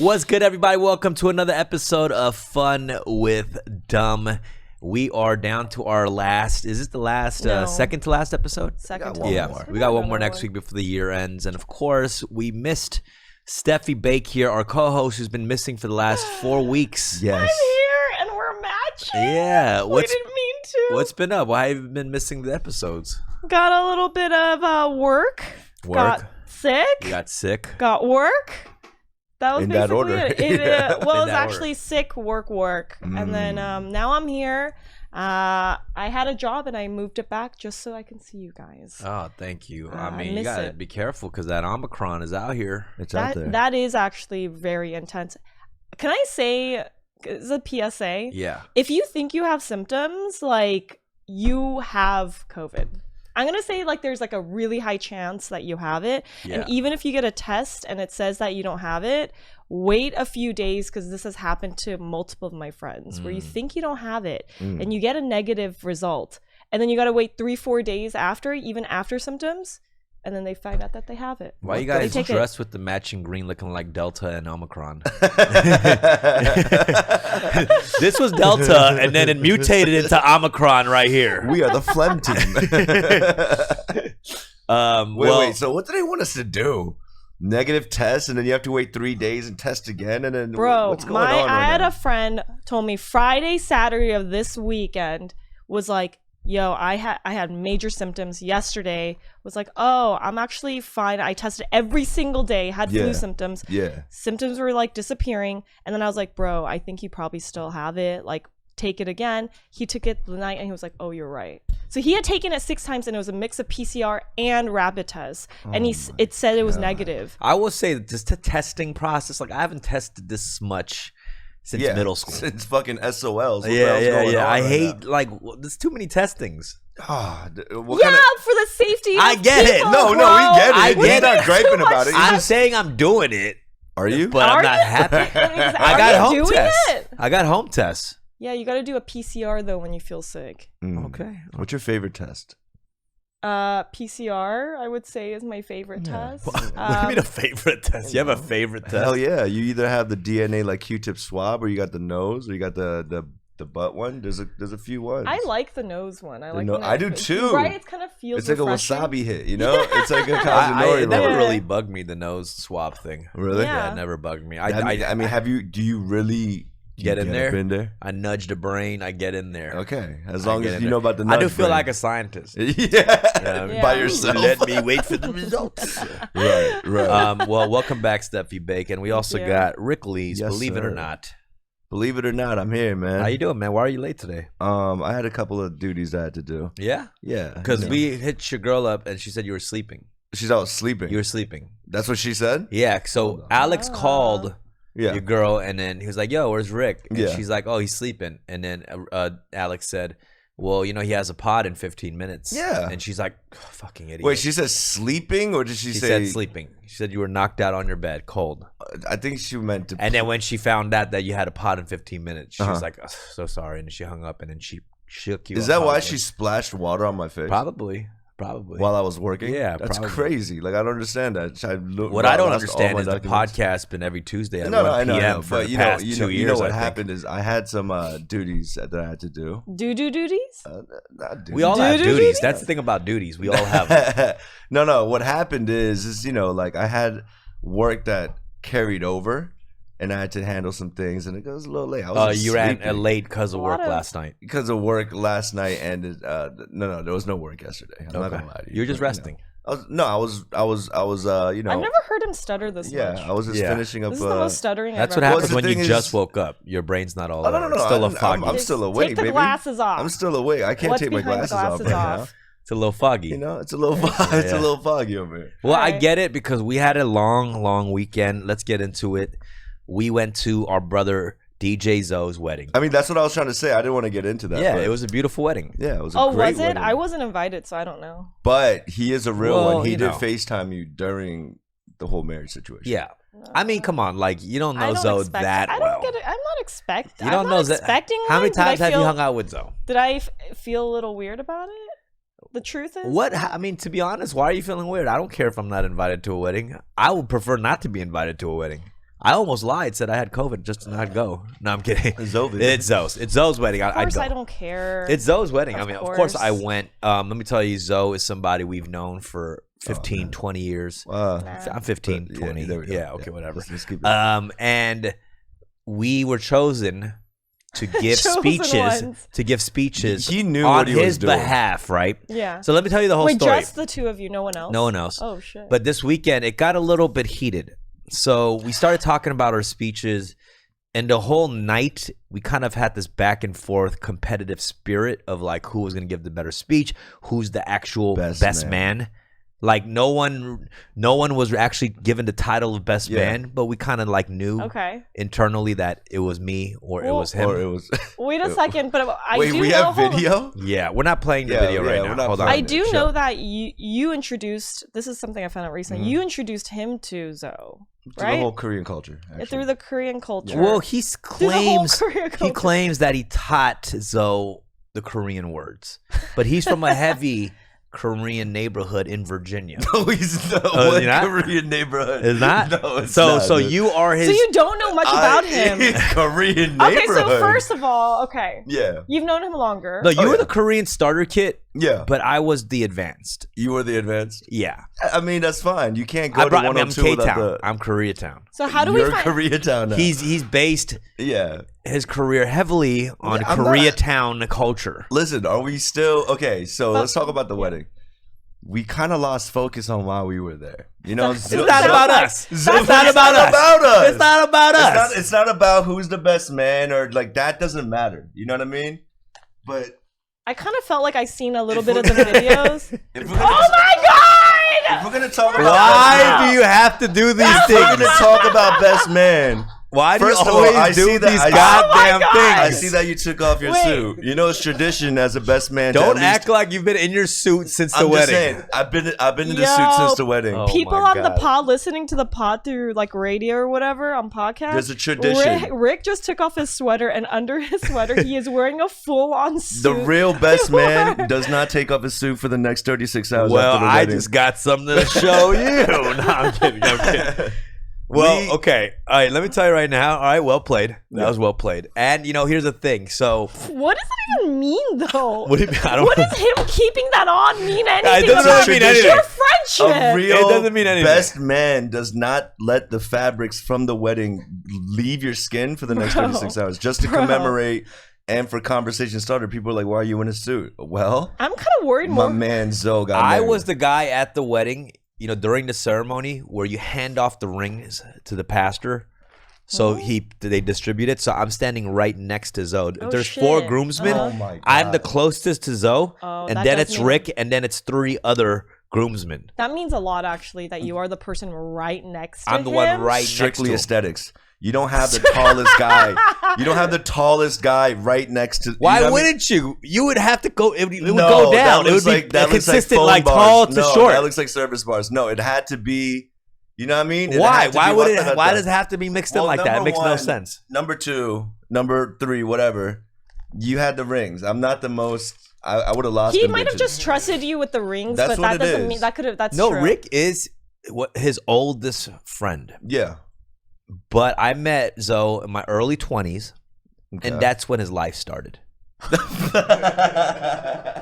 What's good, everybody? Welcome to another episode of Fun with Dumb. We are down to our last. Is this the last, second to last episode? Second to last. We got one more next week before the year ends. And of course, we missed Steffie Baik here, our co-host, who's been missing for the last 4 weeks. Yes. I'm here and we're matching. Yeah. We didn't mean to. What's been up? Why have you been missing the episodes? Got a little bit of work. Got sick. You got sick. Got work. That was in basically that order. it was actually sick, work. And then now I'm here. I had a job and I moved it back just so I can see you guys. Oh, thank you. I mean, you gotta be careful because that Omicron is out here. It's out there. That is actually very intense. Can I say, it's a PSA? Yeah. If you think you have symptoms, like, you have COVID. I'm going to say, like, there's, like, a really high chance that you have it. Yeah. And even if you get a test and it says that you don't have it, wait a few days, because this has happened to multiple of my friends, where you think you don't have it and you get a negative result. And then you got to wait 3-4 days after, even after symptoms. And then they find out that they have it. Why you guys dressed with the matching green looking like Delta and Omicron? This was Delta, and then it mutated into Omicron right here. We are the phlegm team. Wait. So what do they want us to do? Negative test, and then you have to wait 3 days and test again, and then what's going on? I had a friend told me Friday, Saturday of this weekend was like, yo, I had major symptoms yesterday. Was like, oh, I'm actually fine. I tested every single day, had flu symptoms. Yeah. Symptoms were like disappearing. And then I was like, bro, I think you probably still have it. Like, take it again. He took it the night and he was like, oh, you're right. So he had taken it 6 times and it was a mix of PCR and rapid tests. And it said it was negative. I will say that just the testing process, like, I haven't tested this much since middle school. Since fucking SOLs. Yeah. I hate, like, there's too many testings. For the safety of I get people, it. No, we get it. We're not griping about it. I'm saying I'm doing it. Are you? But I'm not happy. I got home tests. I got home tests. Yeah, you got to do a PCR, though, when you feel sick. Okay. What's your favorite test? PCR, I would say, is my favorite test. What do you mean a favorite test? You have a favorite test? Hell yeah. You either have the DNA like Q-tip swab, or you got the nose, or you got the butt one. There's a few ones. I like the nose one. I do too. Right? It kind of feels It's like refreshing. a wasabi hit, you know? It's like a Kazunori It never really bugged me, the nose swab thing. Really? Yeah, it never bugged me. I mean, do you really get in there? I nudge the brain. I get in there. Okay, as long as you know about the nudge I do feel brain. like a scientist. By yourself. Let me wait for the results. Right. Well, welcome back, Steffie Baik, and we also got Rick Lee's. Yes, Believe it or sir. not. Believe it or not, I'm here, man. How you doing, man? Why are you late today? I had a couple of duties I had to do. Yeah? Yeah. Because we hit your girl up and she said you were sleeping. She's out sleeping. You were sleeping. That's what she said? Yeah. So Alex called your girl and then he was like, yo, where's Rick? And she's like, oh, he's sleeping. And then Alex said, well, you know, he has a pod in 15 minutes. Yeah. And she's like, oh, fucking idiot. Wait, she said sleeping, or did she say? She said sleeping. She said you were knocked out on your bed, cold. I think she meant to. And then when she found out that you had a pod in 15 minutes, she was like, oh, so sorry. And she hung up and then she shook you. Is that why she splashed water on my face? Probably. While I was working? Yeah, that's probably. Crazy. Like, I don't understand that. What I don't understand is the podcast been every Tuesday at 1 p.m. for the past 2 years. You know what happened is I had some duties that I had to do. Duties? Not duties. We all have duties. That's the thing about duties. We all have them. No. What happened is like I had work that carried over. And I had to handle some things, and it was a little late. You ran late because of work last night. Because of work last night, and no, there was no work yesterday. I'm not gonna lie to you. You're just resting. I was. I've never heard him stutter this much. Yeah, I was just finishing up. This is the most stuttering. That's what happens when you just woke up. Your brain's not all. No. It's still a foggy. I'm still awake. Take the baby. glasses off. I'm still awake. I can't take my glasses off right now. It's a little foggy. You know, it's a little it's a little foggy over here. Well, I get it because we had a long weekend. Let's get into it. We went to our brother DJ Zo's wedding. I mean, that's what I was trying to say. I didn't want to get into that. Yeah, it was a beautiful wedding. Yeah, it was a great wedding. I wasn't invited, so I don't know. But he is a real one. He did FaceTime you during the whole marriage situation. Yeah. I mean, come on. Like, you don't know Zo that well. I don't get it. I'm not expecting. You don't know expecting. How many times have you hung out with Zo? Did I feel a little weird about it? The truth is, I mean, to be honest, why are you feeling weird? I don't care if I'm not invited to a wedding. I would prefer not to be invited to a wedding. I almost lied, said I had COVID just to not go. No, I'm kidding. It's Zo's. It's Zo's wedding. Of course, I don't care. It's Zo's wedding. Of course I went. Let me tell you, Zo is somebody we've known for 15, 20 years. I'm 15, 20. Yeah, okay, whatever. Let's keep it. And we were chosen to give speeches he knew on what he was his doing. behalf, right? Yeah. So let me tell you the whole story. Just the two of you, no one else? No one else. Oh, shit. But this weekend, it got a little bit heated. So we started talking about our speeches, and the whole night, we kind of had this back and forth competitive spirit of like who was going to give the better speech, who's the actual best man. Like no one was actually given the title of best man, but we kind of like knew internally that it was me or it was him. Or it was. Wait a second, but we have video? Yeah, we're not playing the video right now. Hold on. I do know that you introduced. This is something I found out recently. You introduced him to Zo. Through the whole Korean culture. Actually. Through the Korean culture. Well, he claims that he taught Zo the Korean words, but he's from a heavy Korean neighborhood in Virginia. No, he's not. What Korean neighborhood? Is not? No, it's not. So you are his. So you don't know much about him. Korean neighborhood. Okay, so first of all, yeah, you've known him longer. No, you were the Korean starter kit. Yeah, but I was the advanced. You were the advanced. Yeah, I mean that's fine. You can't go to 102 without the. I'm Koreatown. So how do we find Koreatown now? He's based. Yeah. His career heavily on Koreatown culture. Listen, are we still okay? So let's talk about the wedding. We kind of lost focus on why we were there. You know, it's not about us. It's not about us. It's not about us. It's not about who's the best man or like that doesn't matter. You know what I mean? But I kind of felt like I seen a little bit of the videos. Oh my god! If we're gonna talk about why do you have to do these things? We're gonna talk about best man. Why do you always do these goddamn things? I see that you took off your suit. You know it's tradition as a best man. Don't act like you've been in your suit since the wedding. Saying, I've been in the suit since the wedding. People on the pod listening to the pod through like radio or whatever on podcast. There's a tradition. Rick just took off his sweater, and under his sweater he is wearing a full-on suit. The real best man does not take off his suit for the next 36 hours. Well, after the wedding. I just got something to show you. No, I'm kidding. Well, okay. All right, let me tell you right now. All right, well played. That was well played. And, here's the thing. So, what does it even mean, though? What do you mean? What does him keeping that on mean anything? It doesn't really mean anything. Your friendship. A real it doesn't mean anything. Best man does not let the fabrics from the wedding leave your skin for the next 36 hours just to commemorate. And for conversation starter, people are like, why are you in a suit? Well, I'm kind of worried more. My man Zo got married. I was the guy at the wedding, during the ceremony where you hand off the rings to the pastor. So they distribute it. So I'm standing right next to Zo. There's 4 groomsmen. Oh my God. I'm the closest to Zo. And then it's Rick. And then it's 3 other groomsmen. That means a lot, actually, that you are the person right next to him. I'm the one right Strictly next to him. aesthetics. You don't have the tallest guy. You don't have the tallest guy right next to. Why wouldn't you? You would have to go. It would go down. It would be consistent, like tall to short. That looks like service bars. No, it had to be. You know what I mean? Why? Why does it have to be mixed in like that? It makes no sense. Number 2, number 3, whatever. You had the rings. I'm not the most. I would have lost. He might have just trusted you with the rings, but that doesn't mean that could have. That's no. True. Rick is his oldest friend. Yeah. But I met Zo in my early 20s, and that's when his life started.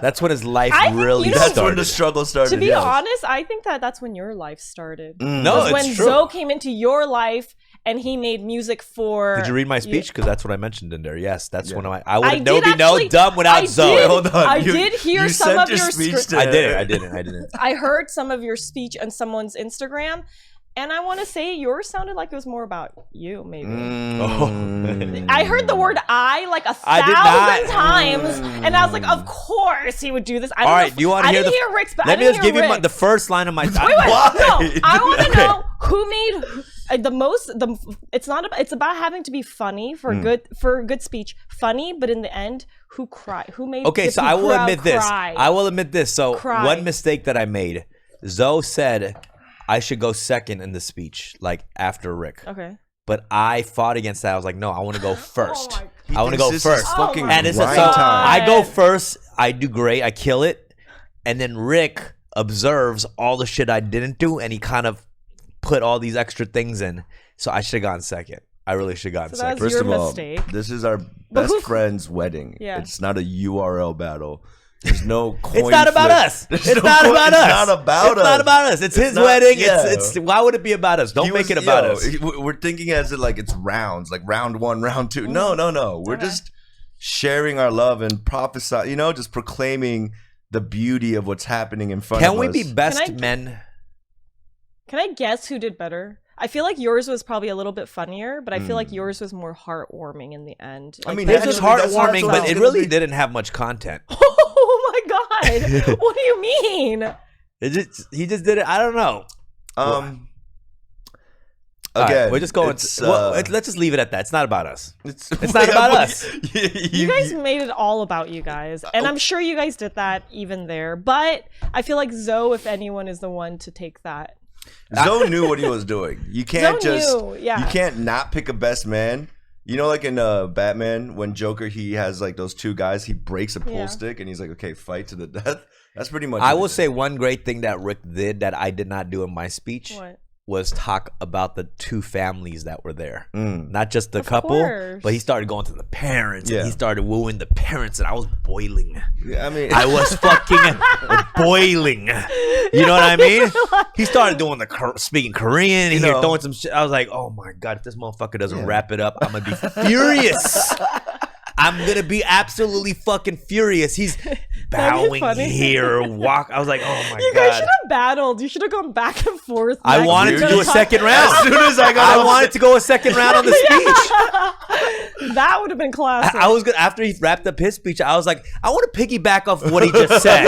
That's when his life really started. That's when the struggle started. To be honest, I think that's when your life started. No, it's when true. Zo came into your life and he made music for. Did you read my speech? Because that's what I mentioned in there. Yes, that's one of my. I would be no dumb without Zo. Hold on. I did hear some of your speech. I didn't. I heard some of your speech on someone's Instagram. And I want to say yours sounded like it was more about you, maybe. I heard the word "I" like 1,000 times, and I was like, "Of course he would do this." All right, do you want to hear the? Rick's, but let me just give you the first line of my. Wait, no, I want to know who made the most. It's not about. It's about having to be funny for good speech, funny, but in the end, who cried? Who made? Okay, so I will admit this. I will admit this. So one mistake that I made, Zo said I should go second in the speech, like after Rick. Okay. But I fought against that. I was like, no, I want to go first. I want to go first. And it's so I go first. I do great. I kill it. And then Rick observes all the shit I didn't do, and he kind of put all these extra things in. So I should have gone second. I really should have gone So that second. was First your of all, mistake. this is our best friend's wedding. Yeah. It's not a URL battle. There's no coin It's not about flip. us. There's It's no not coin- about it's us. not about It's us. not about us. It's his not- wedding. yeah. It's why would it be about us? Don't He make was- it about yo, us. We're thinking as it like it's rounds, like round 1, round 2. No. We're Okay. just sharing our love and prophesy, just proclaiming the beauty of what's happening in front of us. Can we be best Can I- men? Can I guess who did better? I feel like yours was probably a little bit funnier, but I feel like yours was more heartwarming in the end. I Like, mean, This was naturally, that's how heartwarming, but it's it gonna really be. didn't have much content. oh my god! What do you mean? He just did it. I don't know. All right, Again, we're just going. it's, Let's just leave it at that. It's not about us. It's not about us. You guys made it all about you guys, and I'm sure you guys did that even there. But I feel like Zo, if anyone, is the one to take that. Zo knew what he was doing. You can't Zo knew, yeah. You can't not pick a best man. Like in Batman, when Joker, he has like those two guys, he breaks a pool stick and he's like, okay, fight to the death. That's pretty much I what will it is. say one great thing that Rick did that I did not do in my speech What? was talk about the two families that were there. Mm. Not just the Of couple, course. but he started going to the parents. Yeah. And he started wooing the parents, and I was boiling. Yeah, I mean, I was fucking boiling. You know what I mean? He started doing speaking Korean. He know. throwing some shit. I was like, oh my God, if this motherfucker doesn't wrap it up, I'm going to be furious. I'm going to be absolutely fucking furious. He's bowing funny. here, walk. I was like, oh my You God. guys should have battled. You should have gone back and forth. I next wanted to do a time. second round. as soon as I got I wanted to go a second round on the speech. That would have been classic. I was good after he wrapped up his speech. I was like, I want to piggyback off what he just said.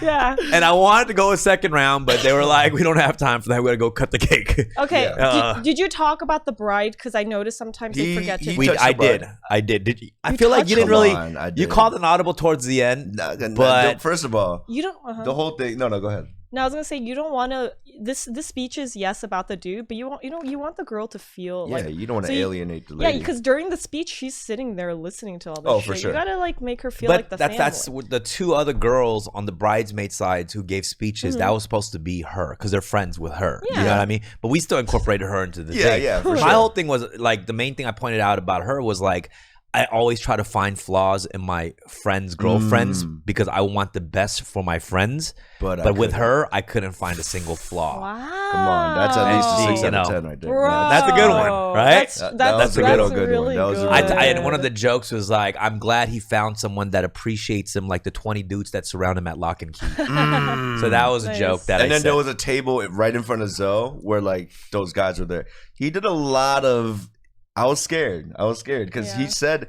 yeah. And I wanted to go a second round, but they were like, we don't have time for that. We're going to go cut the cake. Okay. Yeah. Did you talk about the bride? Because I noticed sometimes they forget to. he touched the bride. I did. Did you? I You feel like you touched didn't Come really. on, I You did. called an audible towards the end. But- First of all, You don't. the whole thing. No, go ahead. No, I was gonna say you don't want to. This speech is yes about the dude, but you want the girl to feel Yeah, like. you don't want so to you- alienate the Yeah, lady. because during the speech she's sitting there listening to all this Oh, shit. for sure. You gotta like make her feel But like the that's family. what the two other girls on the bridesmaid sides who gave speeches. That was supposed to be her because they're friends with her. You know Yeah. what I mean? But we still incorporated her into the Yeah, thing. yeah, for My sure. whole thing was like the main thing I pointed out about her was like I always try to find flaws in my friends' girlfriends because I want the best for my friends. But I But with couldn't. her, I couldn't find a single flaw. Wow. Come on, that's at least a 6 You out of know. 10 right there. Bro, That's a good one, right? That was a that's good one. really That was a good. really good And one of the jokes was like, I'm glad he found someone that appreciates him like the 20 dudes that surround him at Lock and Key. So that was a Nice. joke that And I then said. there was a table right in front of Zo where like those guys were there. He did a lot of. I was scared because he Yeah. said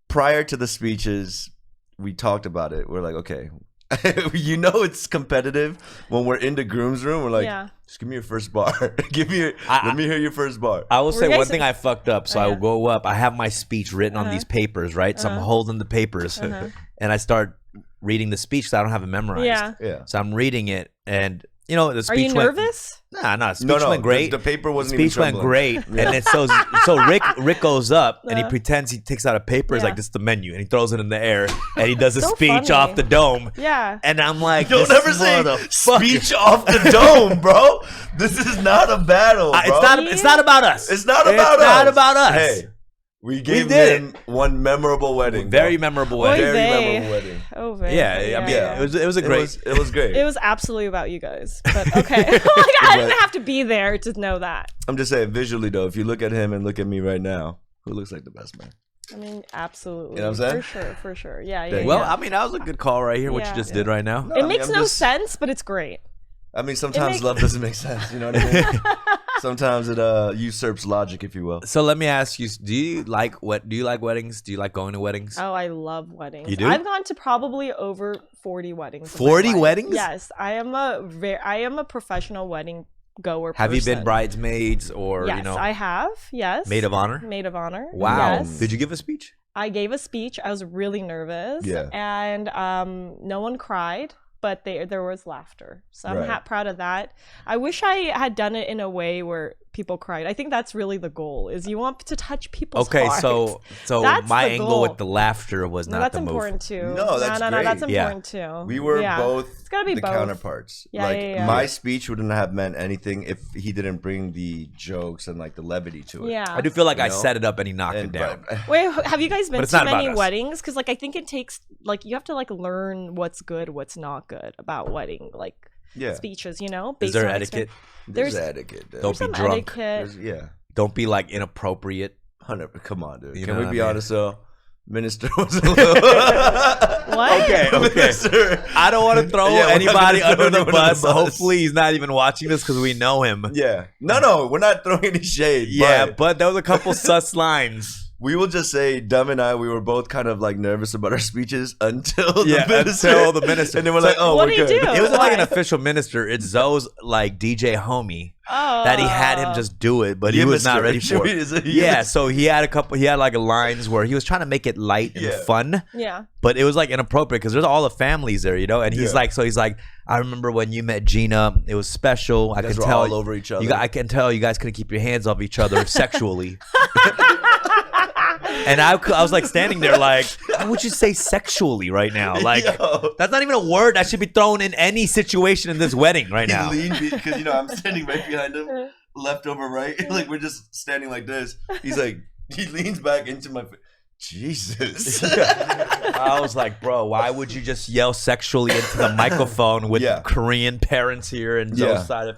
prior to the speeches, we talked about it. We're like, okay, it's competitive when we're in the groom's room. We're like, Yeah. just give me your first bar. Let me hear your first bar. I will Were say you one guys- thing I fucked up. So Oh, I yeah. will go up. I have my speech written on these papers, right? So I'm holding the papers and I start reading the speech so I don't have it memorized. Yeah. Yeah. So I'm reading it and, the Are speech you went... nervous? Nah, speech No, went great. The paper wasn't Speech even went trembling. great, and then so Rick goes up and he Uh-huh. pretends he takes out a paper. He's Yeah. like, "This is the menu," and he throws it in the air and he does a So speech funny. off the dome. Yeah. And I'm like, Don't this ever say motherfucker. speech off the dome, bro. This is not a battle, bro. It's not about us. It's not about us. It's not about us. Hey, we gave did him one memorable wedding. Very bro. memorable Oy wedding. Very vey. memorable wedding. Oh, very. Yeah, I mean, Yeah. it was a great. It was great. It was absolutely about you guys. But okay. Like, I didn't have to be there to know that. I'm just saying, visually though, if you look at him and look at me right now, who looks like the best man? I mean, absolutely. You know what I'm For sure. Yeah, Thank Well, yeah. I mean, that was a good call right here. What Yeah. you just did right now. No, It I mean, makes I'm no just- sense, but it's great. I mean, sometimes makes- love doesn't make sense. You know what I mean? Sometimes it usurps logic, if you will. So let me ask you: Do you like weddings? Do you like going to weddings? Oh, I love weddings. You do? I've gone to probably over 40 weddings. in my 40 life. weddings? Yes, I am a professional wedding goer. Have you been person. bridesmaids or Yes, I have. Yes. maid of honor? Maid of honor. Wow! Yes. Did you give a speech? I gave a speech. I was really nervous. Yeah. And no one cried, but there was laughter. So I'm Right. proud of that. I wish I had done it in a way where people cried. I think that's really the goal. Is you want to touch people's hearts. so That's my the angle goal. with the laughter was No, not that's the move. important too. No, that's no, great. that's Yeah. important too. We were both It's gotta be the both. counterparts. Yeah, like yeah. my speech wouldn't have meant anything if he didn't bring the jokes and like the levity to it. Yeah. I do feel like You I know? set it up and he knocked it And down. Wait, have you guys been it's to not about many us. weddings? Because like I think it takes like you have to like learn what's good, what's not good about wedding yeah, speeches. You know, Is based there on etiquette? there's There's- etiquette. Don't be some drunk. etiquette. Yeah, Don't be like inappropriate. 100. Come on, dude. You Can know we what be I mean? honest though? Minister was a little. What? Okay. Minister. I don't want to throw Yeah, we're not anybody gonna throw under the anyone under bus. the bus. Hopefully he's not even watching this because we know him. Yeah. No, we're not throwing any shade. Yeah, but but there was a couple sus lines. we will just say, Dumb and I, we were both kind of like nervous about our speeches until Yeah, the minister. until the minister. And then we're So like, oh, what we're do you good. do? It wasn't like an Why? official minister. It's Zoe's like DJ homie Oh. that he had him just do it, but he Yeah, was not Mr. ready for it. Is it- Yeah, so he had like lines where he was trying to make it light and Yeah. fun, Yeah. but it was like inappropriate because there's all the families there, you know. And he's Yeah. like, I remember when you met Jinah, it was special. I guys can were tell all over each other. I can tell you guys couldn't keep your hands off each other sexually. And I was like standing there like, why would you say sexually right now? Like, Yo. that's not even a word that should be thrown in any situation in this wedding right now. He leaned because I'm standing right behind him, left over right. Like we're just standing like this. He's like, he leans back into my. Jesus. I was like, bro, why would you just yell sexually into the microphone with Yeah. Korean parents here and Yeah. Zoe's side of...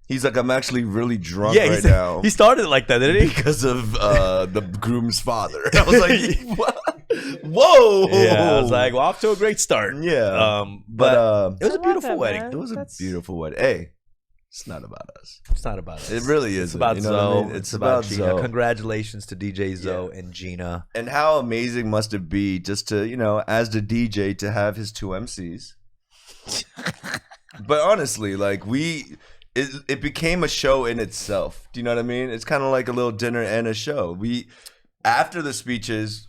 He's like, I'm actually really drunk Yeah, right now he started it like that, didn't he? because of the groom's father. I was like, what? Whoa. Yeah, I was like, well, off to a great start. Yeah. But it was I a love beautiful it, wedding. man. it was a That's- beautiful wedding. Hey, it's not about us. It's not about us. It really is. It's about you know Zoe. what I mean? It's about Jinah. Zoe. Congratulations to DJ Zoe and Jinah. And how amazing must it be just to, as the DJ, to have his two MCs. But honestly, like it became a show in itself. Do you know what I mean? It's kind of like a little dinner and a show. After the speeches,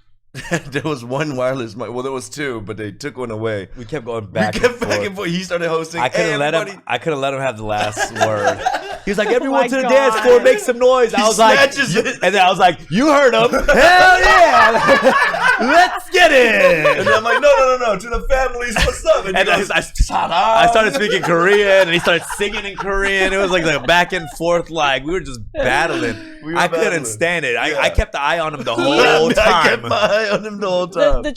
there was one wireless mic. Well, there was two, but they took one away. We kept going We back kept and back forth. and forth. He started hosting. I couldn't let him. everybody- I couldn't let him have the last word. He was like, "Everyone my to the God. dance floor, make some noise." I He was like, snatches it. and then I was like, "You heard him? Hell yeah! Let's get it!" And I'm like, no, to the families, what's up? And, And he goes, I started speaking Korean, and he started singing in Korean. It was like a back and forth, like we were just battling. We were I couldn't battling. stand it. I Yeah. kept the eye on him the I whole kept time. my eye on him the whole time. The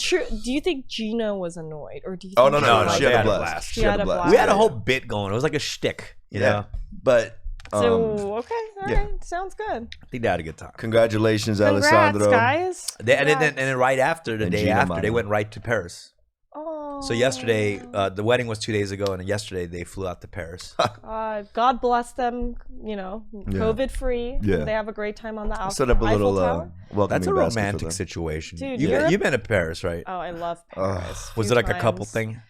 do you think Jinah was annoyed, or do you? Oh, think no, No, no, no, she they had had a a blast. blast. She had a blast. We had a Yeah, whole yeah. bit going. It was like a shtick, you Yeah. know. But So okay, all yeah. right, sounds good. I think they had a good time. congratulations, Congrats, Alessandro. guys. And then, Congrats. and then right after, the And day Gina after, they Mano. went right to Paris. Oh. So yesterday, the wedding was 2 days ago, and yesterday they flew out to Paris. God bless them. COVID free. Yeah. They have a great time on the Eiffel, Set up a Eiffel little Tower. welcoming That's a basket for romantic them. situation. Dude, You've been to Paris, right? Oh, I love Paris. Was Few it like a couple times. thing?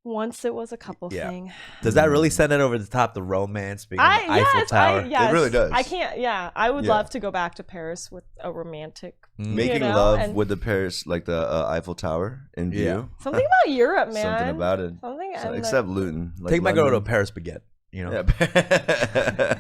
Once it was a couple Yeah. thing. Does that really send it over the top? The romance being on the Eiffel yes, Tower. yes. It really does. I can't. Yeah, I would Yeah. love to go back to Paris with a romantic. Making you know, love and- with the Paris, like the Eiffel Tower in view. Yeah. Something about Europe, man. Something about it. Something. So- and except Luton. Like Take my girl to a London. Paris baguette. You know, Yeah.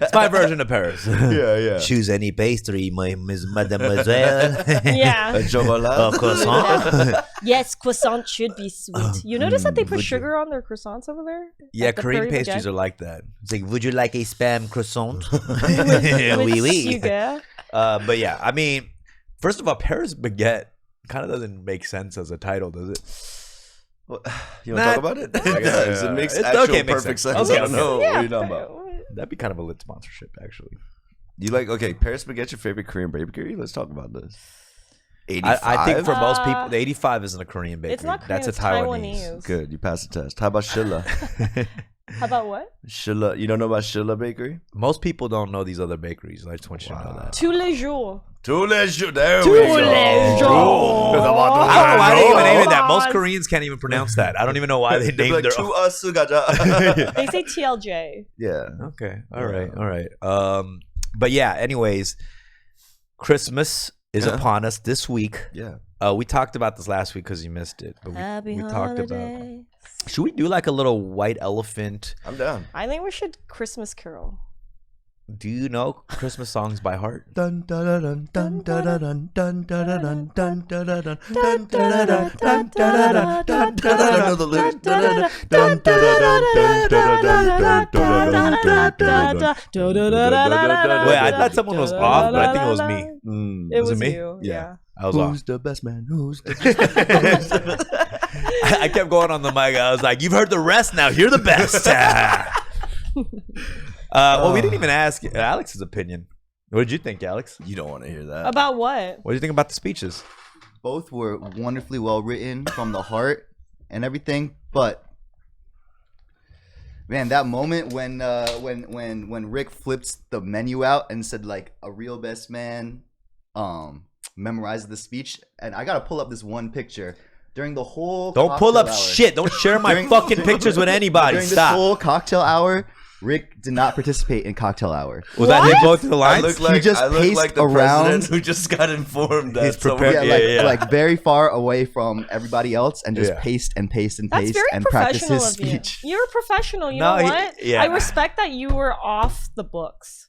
it's my version of Paris. yeah. Choose any pastry, mademoiselle. yeah. A chocolat. croissant. Yes, croissant should be sweet. You notice that they put would you- sugar on their croissants over there? Yeah, Like the Korean Pyebaek pastries are like that. It's like, would you like a spam croissant? with oui, oui. sugar. But yeah, I mean, first of all, Paris baguette kind of doesn't make sense as a title, does it? You want to talk about it? It does. It makes It's- actual okay, it makes perfect sense. sense. Okay, I don't okay. know Yeah, what you're talking about. That'd be kind of a lit sponsorship, actually. You like, Paris Baguette's your favorite Korean bakery? Let's talk about this. 85? I think for most Uh, people, the 85 isn't a Korean bakery. It's not Korean, That's a it's Taiwanese. Good, you passed the test. How about Shilla? How about what? Shilla, you don't know about Shilla Bakery? Most people don't know these other bakeries. I just want you to know that. Tous les jours. Tous les jours. There Tous we go. les jours. I don't know why they even named it that. Most God. Koreans can't even pronounce that. I don't even know why they They'd be named like, their "Tu as sugaja." They say TLJ. Yeah. Okay. All right. But yeah, anyways, Christmas is upon us this week. Yeah. We talked about this last week because you missed it. But we talked about. holidays. Should we do like a little white elephant? I'm down. I think we should Christmas Carol. Do you know Christmas songs by heart? Dun dun dun dun dun dun dun dun dun dun dun dun dun dun dun. I know the lyrics. Wait, I thought someone was off, but I think it was me. It was me? you. Yeah. I was off. Who's the best man? Who's the best man? I kept going on the mic. I was like, "You've heard the rest. Now hear the best." Well, we didn't even ask Alex's opinion. What did you think, Alex? You don't want to hear that. About what? What do you think about the speeches? Both were wonderfully well written from the heart and everything, but man, that moment when Rick flipped the menu out and said like a real best man memorized the speech, and I gotta pull up this one picture during the whole. Don't pull up hour. shit. Don't share my fucking pictures with anybody. During Stop. this whole cocktail hour, Rick did not participate in cocktail hour. Was that him going through the I lines? look like, He just I look paced like the around. president who just got informed that He's prepared. someone- Yeah, Yeah, like very far away from everybody else, and just Yeah. paced and paced and That's paced very and practiced professional his of you. speech. You're a professional. You No, know what? yeah. I respect that you were off the books.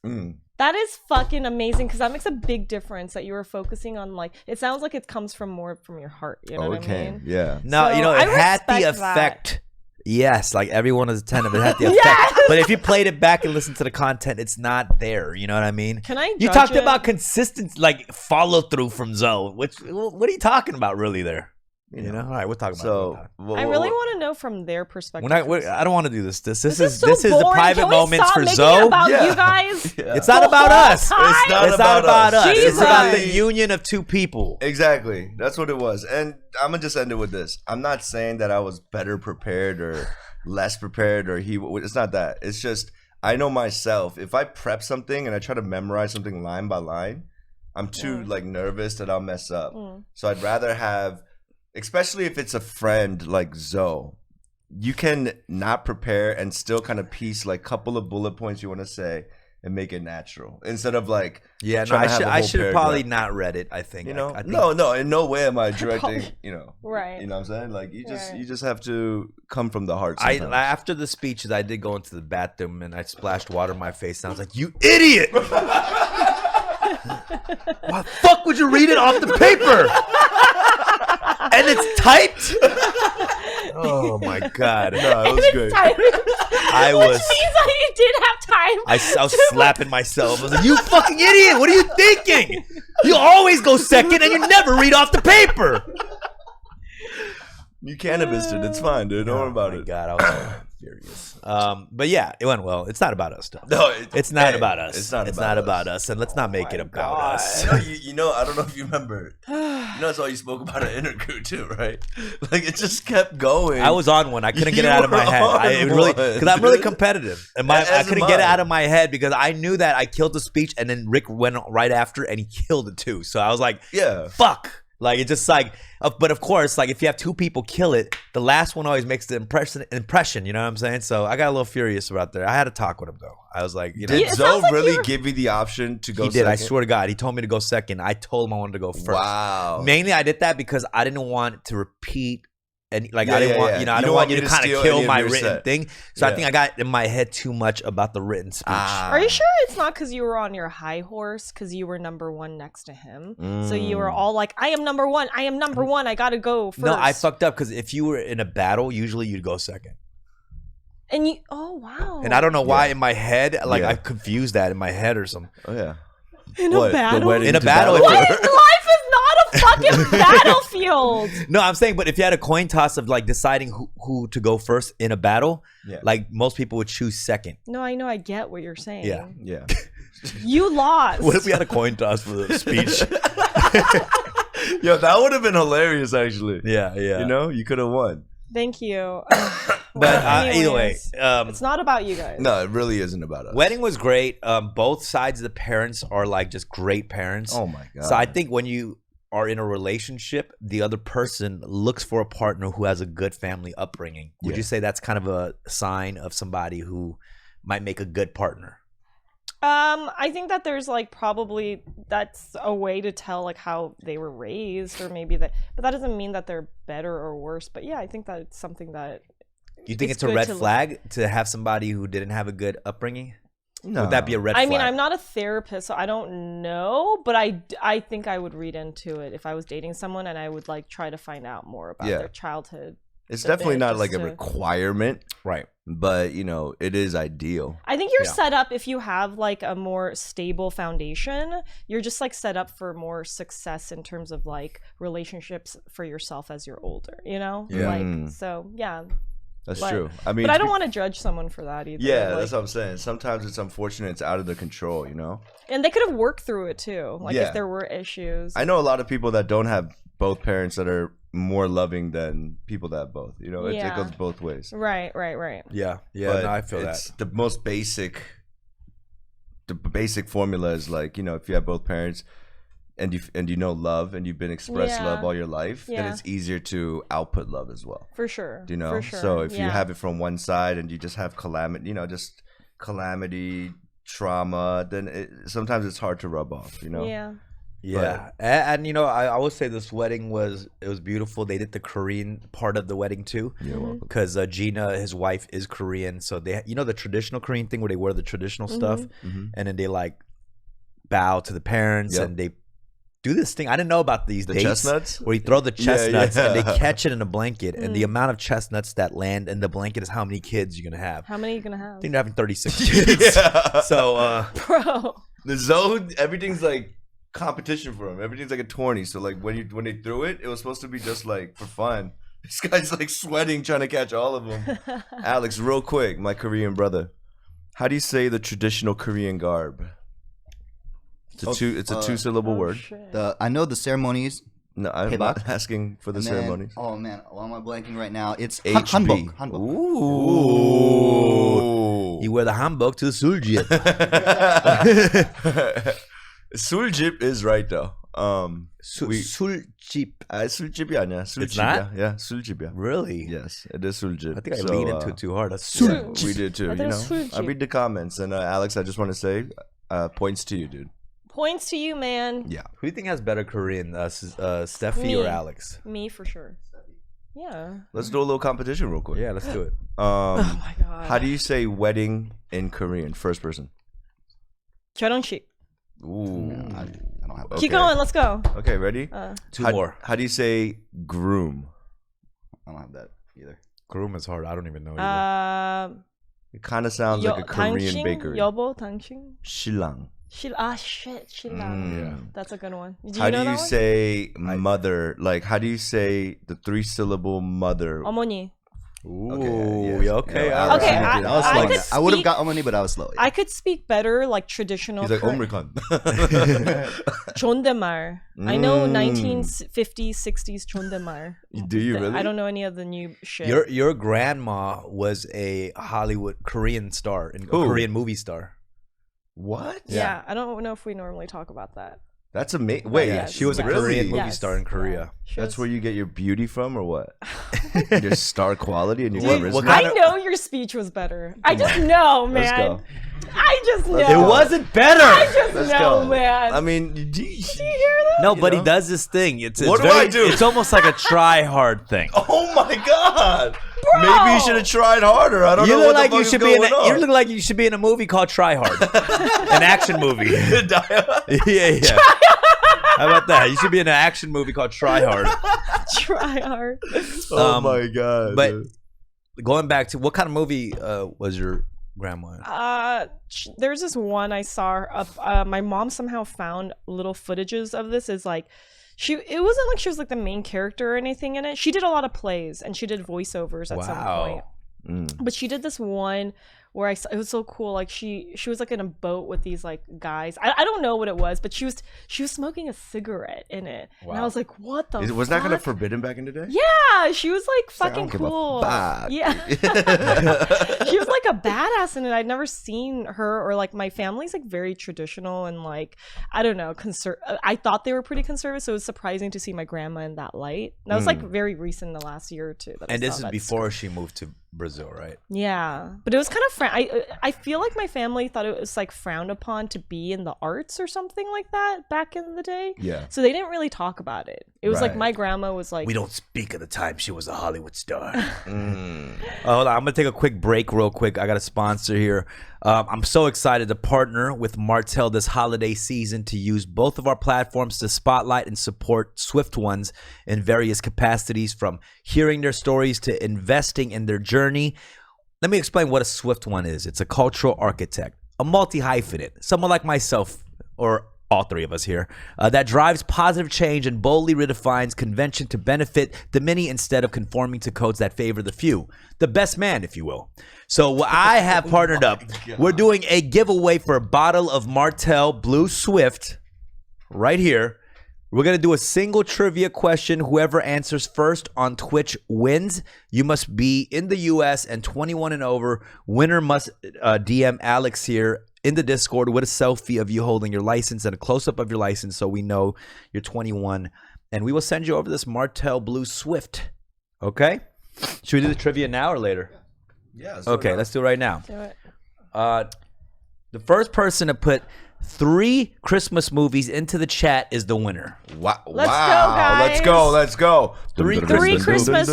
That is fucking amazing because that makes a big difference that you were focusing on like it sounds like it comes from more from your heart. You know what I mean? Yeah. No, So, you know, I it had the respect that. effect. Yes, like everyone is attentive. It had the effect. Yes! But if you played it back and listened to the content, it's not there. You know what I mean? Can I You judge talked it? about consistency, like follow through from Zo. What are you talking about, really? There, you know. All right, we'll talk about So it. I really want to know from their perspective. I don't want to do this. This This is so this is the boring. private Can we moments stop for making Zo. it about Yeah. you guys. It's not the about whole us. time? It's not about us. It's Jesus. about the union of two people. Exactly. That's what it was. And I'm going to just end it with this. I'm not saying that I was better prepared or less prepared or it's not that. It's just I know myself. If I prep something and I try to memorize something line by line, I'm too like nervous that I'll mess up. So I'd rather have, especially if it's a friend like Zo, you can not prepare and still kind of piece like a couple of bullet points you want to say and make it natural instead of like Yeah, no, trying to have a I whole should have probably paragraph. not read it. I think You know, I think, no, in no way am I directing. You know, Right. You know what I'm saying? Like you Right. just have to come from the heart. I Sometimes. after the speeches, I did go into the bathroom and I splashed water in my face. And I was like, "You idiot! Why the fuck would you read it off the paper? And it's typed." Oh my god! No, it was good. I Which was. means that you did have time. I was slapping myself. I was like, "You fucking idiot! What are you thinking? You always go second and you never read off the paper." You cannabised it. It's fine, dude. Don't worry about Oh my it. God, I was furious. But yeah, it went well. It's not about us, though. No, It's not hey, about us. It's not about about us. And let's not make it about us. You know, I don't know if you remember. You know, that's all you spoke about an interview too, right? Like it just kept going. I was on one. I couldn't get it You out of my were head. on Because I'm really dude. competitive, and As I couldn't am get it I. out of my head because I knew that I killed the speech, and then Rick went right after, and he killed it too. So I was like, Yeah. fuck. Like it just like, but of course, like if you have two people kill it, the last one always makes the impression. You know what I'm saying? So I got a little furious about there. I had to talk with him though. I was like, you know, Did it Zo sounds like really you're- give you the option to go? he did. I second? swear to God, he told me to go second. I told him I wanted to go first. Wow. Mainly, I did that because I didn't want to repeat. And like Yeah, I didn't yeah, want, yeah. you know, I You don't don't want want you me to to kind of steal kill any of my your written set. thing. So I Yeah. think I got in my head too much about the written speech. Are you sure it's not because you were on your high horse because you were number one next to him? So you were all like, I am number one. I am number one. I got to go first. No, I fucked up because if you were in a battle, usually you'd go second. And you, oh, wow. And I don't know why in my head, like Yeah. I confused that in my head or something. Oh yeah. In What, a the battle? wedding In a to battle, What? Life is not a fucking battlefield. No, I'm saying, but if you had a coin toss of like deciding who to go first in a battle, Yeah. like most people would choose second. No, I know. I get what you're saying. Yeah. Yeah. You lost. What if we had a coin toss for the speech? Yo, that would have been hilarious, actually. Yeah. You know, you could have won. Thank you. But either way, Anyways, it's not about you guys. No, it really isn't about us. wedding was great. Both sides of the parents are like just great parents. Oh my god. So I think when you are in a relationship, the other person looks for a partner who has a good family upbringing. Would Yeah. you say that's kind of a sign of somebody who might make a good partner? I think that there's like probably that's a way to tell like how they were raised or maybe that, but that doesn't mean that they're better or worse. But yeah, I think that it's something that You think It's it's a good red to- flag to have somebody who didn't have a good upbringing? No. Would that be a red flag? I mean, I'm not a therapist, so I don't know, but I think I would read into it if I was dating someone and I would like try to find out more about their childhood. It's definitely not just like a to- requirement, right. but you know, it is ideal. I think you're set up if you have like a more stable foundation. You're just like set up for more success in terms of like relationships for yourself as you're older. You know, like so. Yeah, That's but, true. I mean, but I don't want to judge someone for that either. Yeah, like, that's what I'm saying. Sometimes it's unfortunate; it's out of their control. You know. and they could have worked through it too. Like Yeah. if there were issues. I know a lot of people that don't have both parents that are more loving than people that have both. You know, it goes both ways. Right. Yeah. But No, I feel that. it's the most basic. The basic formula is like, you know, if you have both parents, and you know love, and you've been expressed love all your life, then it's easier to output love as well. For sure. Do you know? For sure. So if you have it from one side and you just have calamity, you know, just calamity, trauma, then sometimes it's hard to rub off. You know? Yeah. Yeah, and you know, I would say this wedding was beautiful. They did the Korean part of the wedding too, because Jinah, his wife, is Korean, so they, you know, the traditional Korean thing where they wear the traditional stuff, and then they like bow to the parents and they do this thing. I didn't know about these dates chestnuts? where you throw the chestnuts and they yeah. catch it in a blanket, and the amount of chestnuts that land in the blanket is how many kids you're gonna have. How many are you gonna have? I think they're having 36 kids. Yeah. So, Bro. The Zo, everything's like competition for him. Everything's like a tourney. So like when they threw it, it was supposed to be just like for fun. This guy's like sweating trying to catch all of them. Alex, real quick, my Korean brother. How do you say the traditional Korean garb? It's a two-syllable word. Shit. I know the ceremonies. No, I'm Pyebaek? not asking for the and then- ceremonies. Oh man, why am I blanking right now? It's HB. Hanbok. Ooh. you wear the hanbok to the suljit. Suljip is right though. Suljip. Suljip이 아니야. It's not? Yeah, suljip이야. Really? Yes, it is suljip. I think I So, leaned into it too hard. That's Yeah, suljip. we did too. I You thought it know, was I suljip. read the comments, and Alex, I just want to say, points to you, dude. Points to you, man. Yeah. Who do you think has better Korean, Steffi Me. or Alex? Me for sure. Yeah. Let's do a little competition real quick. Yeah, let's do it. Oh my god. How do you say wedding in Korean? First person. 결혼식. Ooh. I don't have. Keep Okay. going. Let's go. Okay, ready? Two how, more. How do you say groom? I don't have that either. Groom is hard. I don't even know. Either. It kind of sounds like a Korean 당신, bakery. 여보, 당신. Shilang. Shit, 신랑. Yeah. That's a good one. Do How you do know you that one? say mother? Like, how do you say the 3-syllable mother? 어머니. Ooh, yes. okay. Yeah, all right. Okay, I was I slow. could I would have speak- got money, but I was slow. I could speak better like traditional He's like Korean- Omrikon. 존댓말. I know 1950s, 60s 존댓말. Do you really? I don't know any of the new shit. Your grandma was a Hollywood Korean star, a Who? Korean movie star. What? yeah, I don't know if we normally talk about that. That's amazing. Wait, Yes. She was a Really? Korean movie Yes. star in Korea. She That's was- where you get your beauty from, or what? Your star quality and your Dude, charisma. what kind I of- know your speech was better. I just know, man. Let's go. I just know. It wasn't better. I just Let's know, go. man. I mean, Do you hear that? No, but know? he does this thing. It's What do very, I do? It's almost like a try hard thing. oh my god! Maybe you should have tried harder. I don't You know look what like the you fuck should is be in. going You on. look like you should be in a movie called Try Hard, an action movie. yeah. How about that? You should be in an action movie called Try Hard. Try hard. Oh my god! But dude. going back to what kind of movie was your grandma in? There's this one I saw. My mom somehow found little footages of this. Is like, it wasn't like she was like the main character or anything in it. She did a lot of plays and she did voiceovers at some point. But she did this one where it was so cool. Like she was like in a boat with these like guys. I don't know what it was, but she was smoking a cigarette in it, and I Wow. was like, what the? Was that kind of fuck? forbidden back in the day? Yeah, she was like I fucking don't give a cool. fuck. Yeah, she was like a badass in it. I'd never seen her or like my family's like very traditional and like I don't know I thought they were pretty conservative, so it was surprising to see my grandma in that light. And that was like very recent in the last year or two. That And I this saw is that before she moved to Brazil, right? Yeah, but it was kind of I feel like my family thought it was like frowned upon to be in the arts or something like that back in the day. Yeah. So they didn't really talk about it. It was like Right. my grandma was like, We don't speak of the time she was a Hollywood star. Hold on, I'm gonna take a quick break real quick. I got a sponsor here. I'm so excited to partner with Martell this holiday season to use both of our platforms to spotlight and support Swift ones in various capacities, from hearing their stories to investing in their journey. Let me explain what a Swift one is. It's a cultural architect, a multi-hyphenate, someone like myself, or all three of us here, that drives positive change and boldly redefines convention to benefit the many instead of conforming to codes that favor the few. The best man, if you will. So I have partnered up. We're doing a giveaway for a bottle of Martell Blue Swift right here. We're going to do a single trivia question. Whoever answers first on Twitch wins. You must be in the U.S. and 21 and over. Winner must DM Alex here in the Discord with a selfie of you holding your license and a close-up of your license so we know you're 21. And we will send you over this Martell Blue Swift. Okay? Should we do the trivia now or later? Yeah. Okay, let's do it right now. Do it. The first person to put 3 Christmas movies into the chat is the winner. Wow. Let's go, guys. Let's go. Let's go. 3 Three Christmas.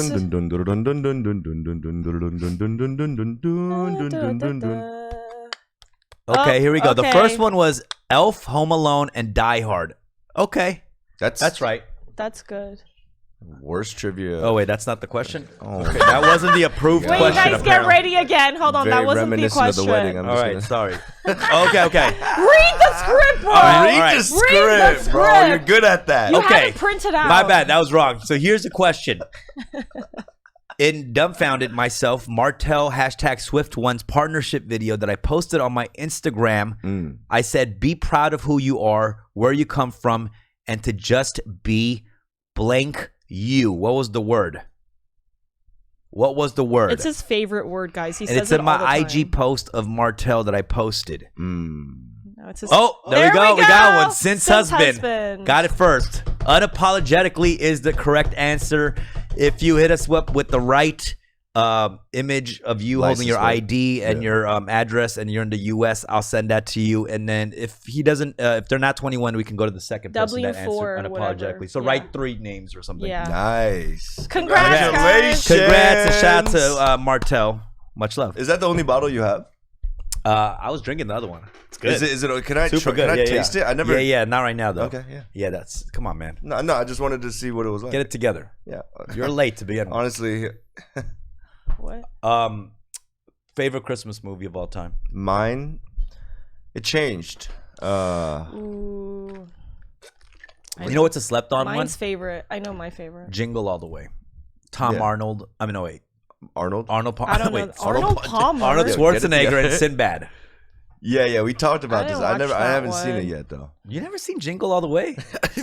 Okay, here we go. The okay. first one was Elf, Home Alone, and Die Hard. Okay, that's right. That's good. Worst trivia. Oh wait, that's not the question. Oh, okay. That wasn't the approved Wait, question. you guys get ready again. Hold on, Very that wasn't the reminiscent question. of the wedding. I'm All just right, gonna- sorry. Okay. Read the script, bro. Read the Read the script, bro. script. You're good at that. You Okay. had it printed out. My bad. That was wrong. So here's the question. In Dumbfoundead myself, Martell #SwiftOnes partnership video that I posted on my Instagram, I said, be proud of who you are, where you come from, and to just be blank you. What was the word? What was the word? It's his favorite word, guys. He and says it's it in my all the time. IG post of Martell that I posted. No, it's his... Oh, there we go. We got one. Since Since husband. husband. Got it first. Unapologetically is the correct answer. If you hit us up with the right image of you holding your License ID and your address, and you're in the U.S., I'll send that to you. And then if he doesn't, if they're not 21, we can go to the second person that answered W4, unapologetically. whatever. So Yeah. write 3 names or something. Yeah. Nice. Congrats, guys. Congratulations. Congrats and shout out to Martell. Much love. Is that the only bottle you have? I was drinking the other one. It's good. Is it? Can I Super try, good. Can I Yeah, taste yeah. it? I never. Yeah, not right now though. Okay, yeah. Yeah, that's come on, man. No, I just wanted to see what it was like. Get it together. Yeah. You're late to begin with. Honestly, What? Favorite Christmas movie of all time? mine, it changed. Ooh. You know what's a slept on one? Mine's favorite. I know my favorite. Jingle All the Way. Tom Yeah. Arnold. I mean, no wait. Arnold. Arnold. I don't know. Arnold Palmer. Arnold Yeah, get it Schwarzenegger together. and Sinbad. Yeah, we talked about I this. didn't watch I that haven't seen it one. yet though. You never seen Jingle All the Way?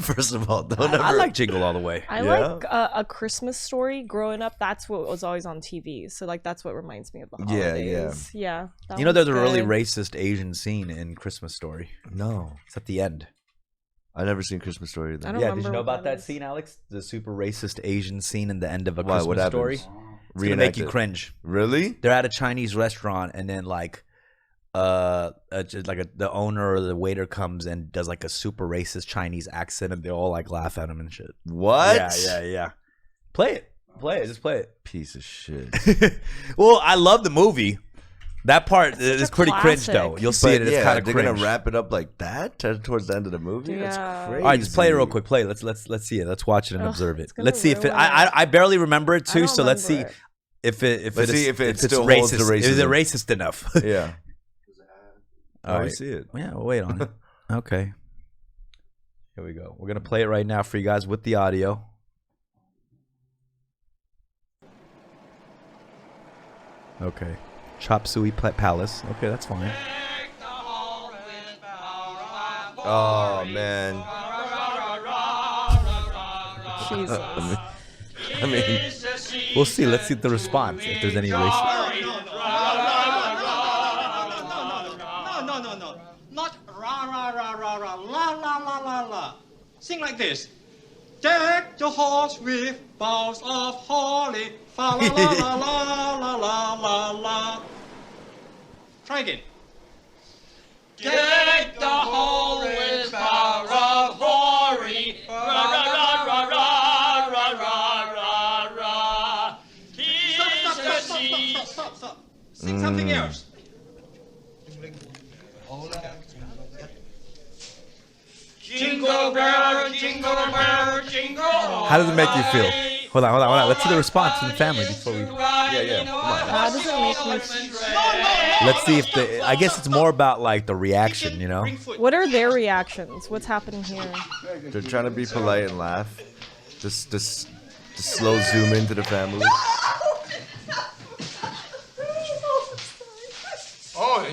First of all, don't I ever. like Jingle All the Way. I Yeah? like A Christmas Story. Growing up, that's what was always on TV. So like that's what reminds me of the Yeah, holidays. Yeah. that You know, one's there's a really good. racist Asian scene in Christmas Story. No, It's at the end. I never seen Christmas Story. I Then. don't Yeah, did you remember know what about that that is. scene, Alex? The super racist Asian scene in the end of A Why? Christmas What happens? Story. It's gonna make you Reenact it. cringe. Really? They're at a Chinese restaurant, and then like the owner or the waiter comes and does like a super racist Chinese accent, and they all like laugh at him and shit. What? Yeah. Play it, just play Piece of shit. it. Well, I love the movie. That part such is a pretty cringe classic. though. You'll see it. It's kind of they're cringe. gonna wrap it up like that towards the end of the movie. That's Yeah. crazy. All right, just play it real quick. Play it. Let's see it. Let's watch it and Ugh, observe it. it's gonna Let's see if it. ruin I barely remember it too. don't So let's see remember if it Let's see if it still racist. holds the Is it racism. racist enough? Yeah. All I right. see it. Yeah, we'll wait on it. Okay. Here we go. We're gonna play it right now for you guys with the audio. Okay. Chop Suey Palace. Okay, that's fine. Oh man. Jesus. I mean, We'll see. Let's see the response. If there's any race. No. Not ra ra ra ra ra la la la la la. Sing like this. Deck the halls with boughs of holly. Fa la la la la la la la. Try again. Deck the hall with boughs of holly. Ra ra ra ra ra ra ra ra ra. Stop. Sing something else. Jingle bell, jingle bell, jingle. How does it make you feel? Hold on. Let's see the response from the family before we. Yeah. Come on. How does it make me feel? Let's see if the. I guess it's more about like the reaction, you know. What are their reactions? What's happening here? They're trying to be polite and laugh. Just slow zoom into the family. Oh,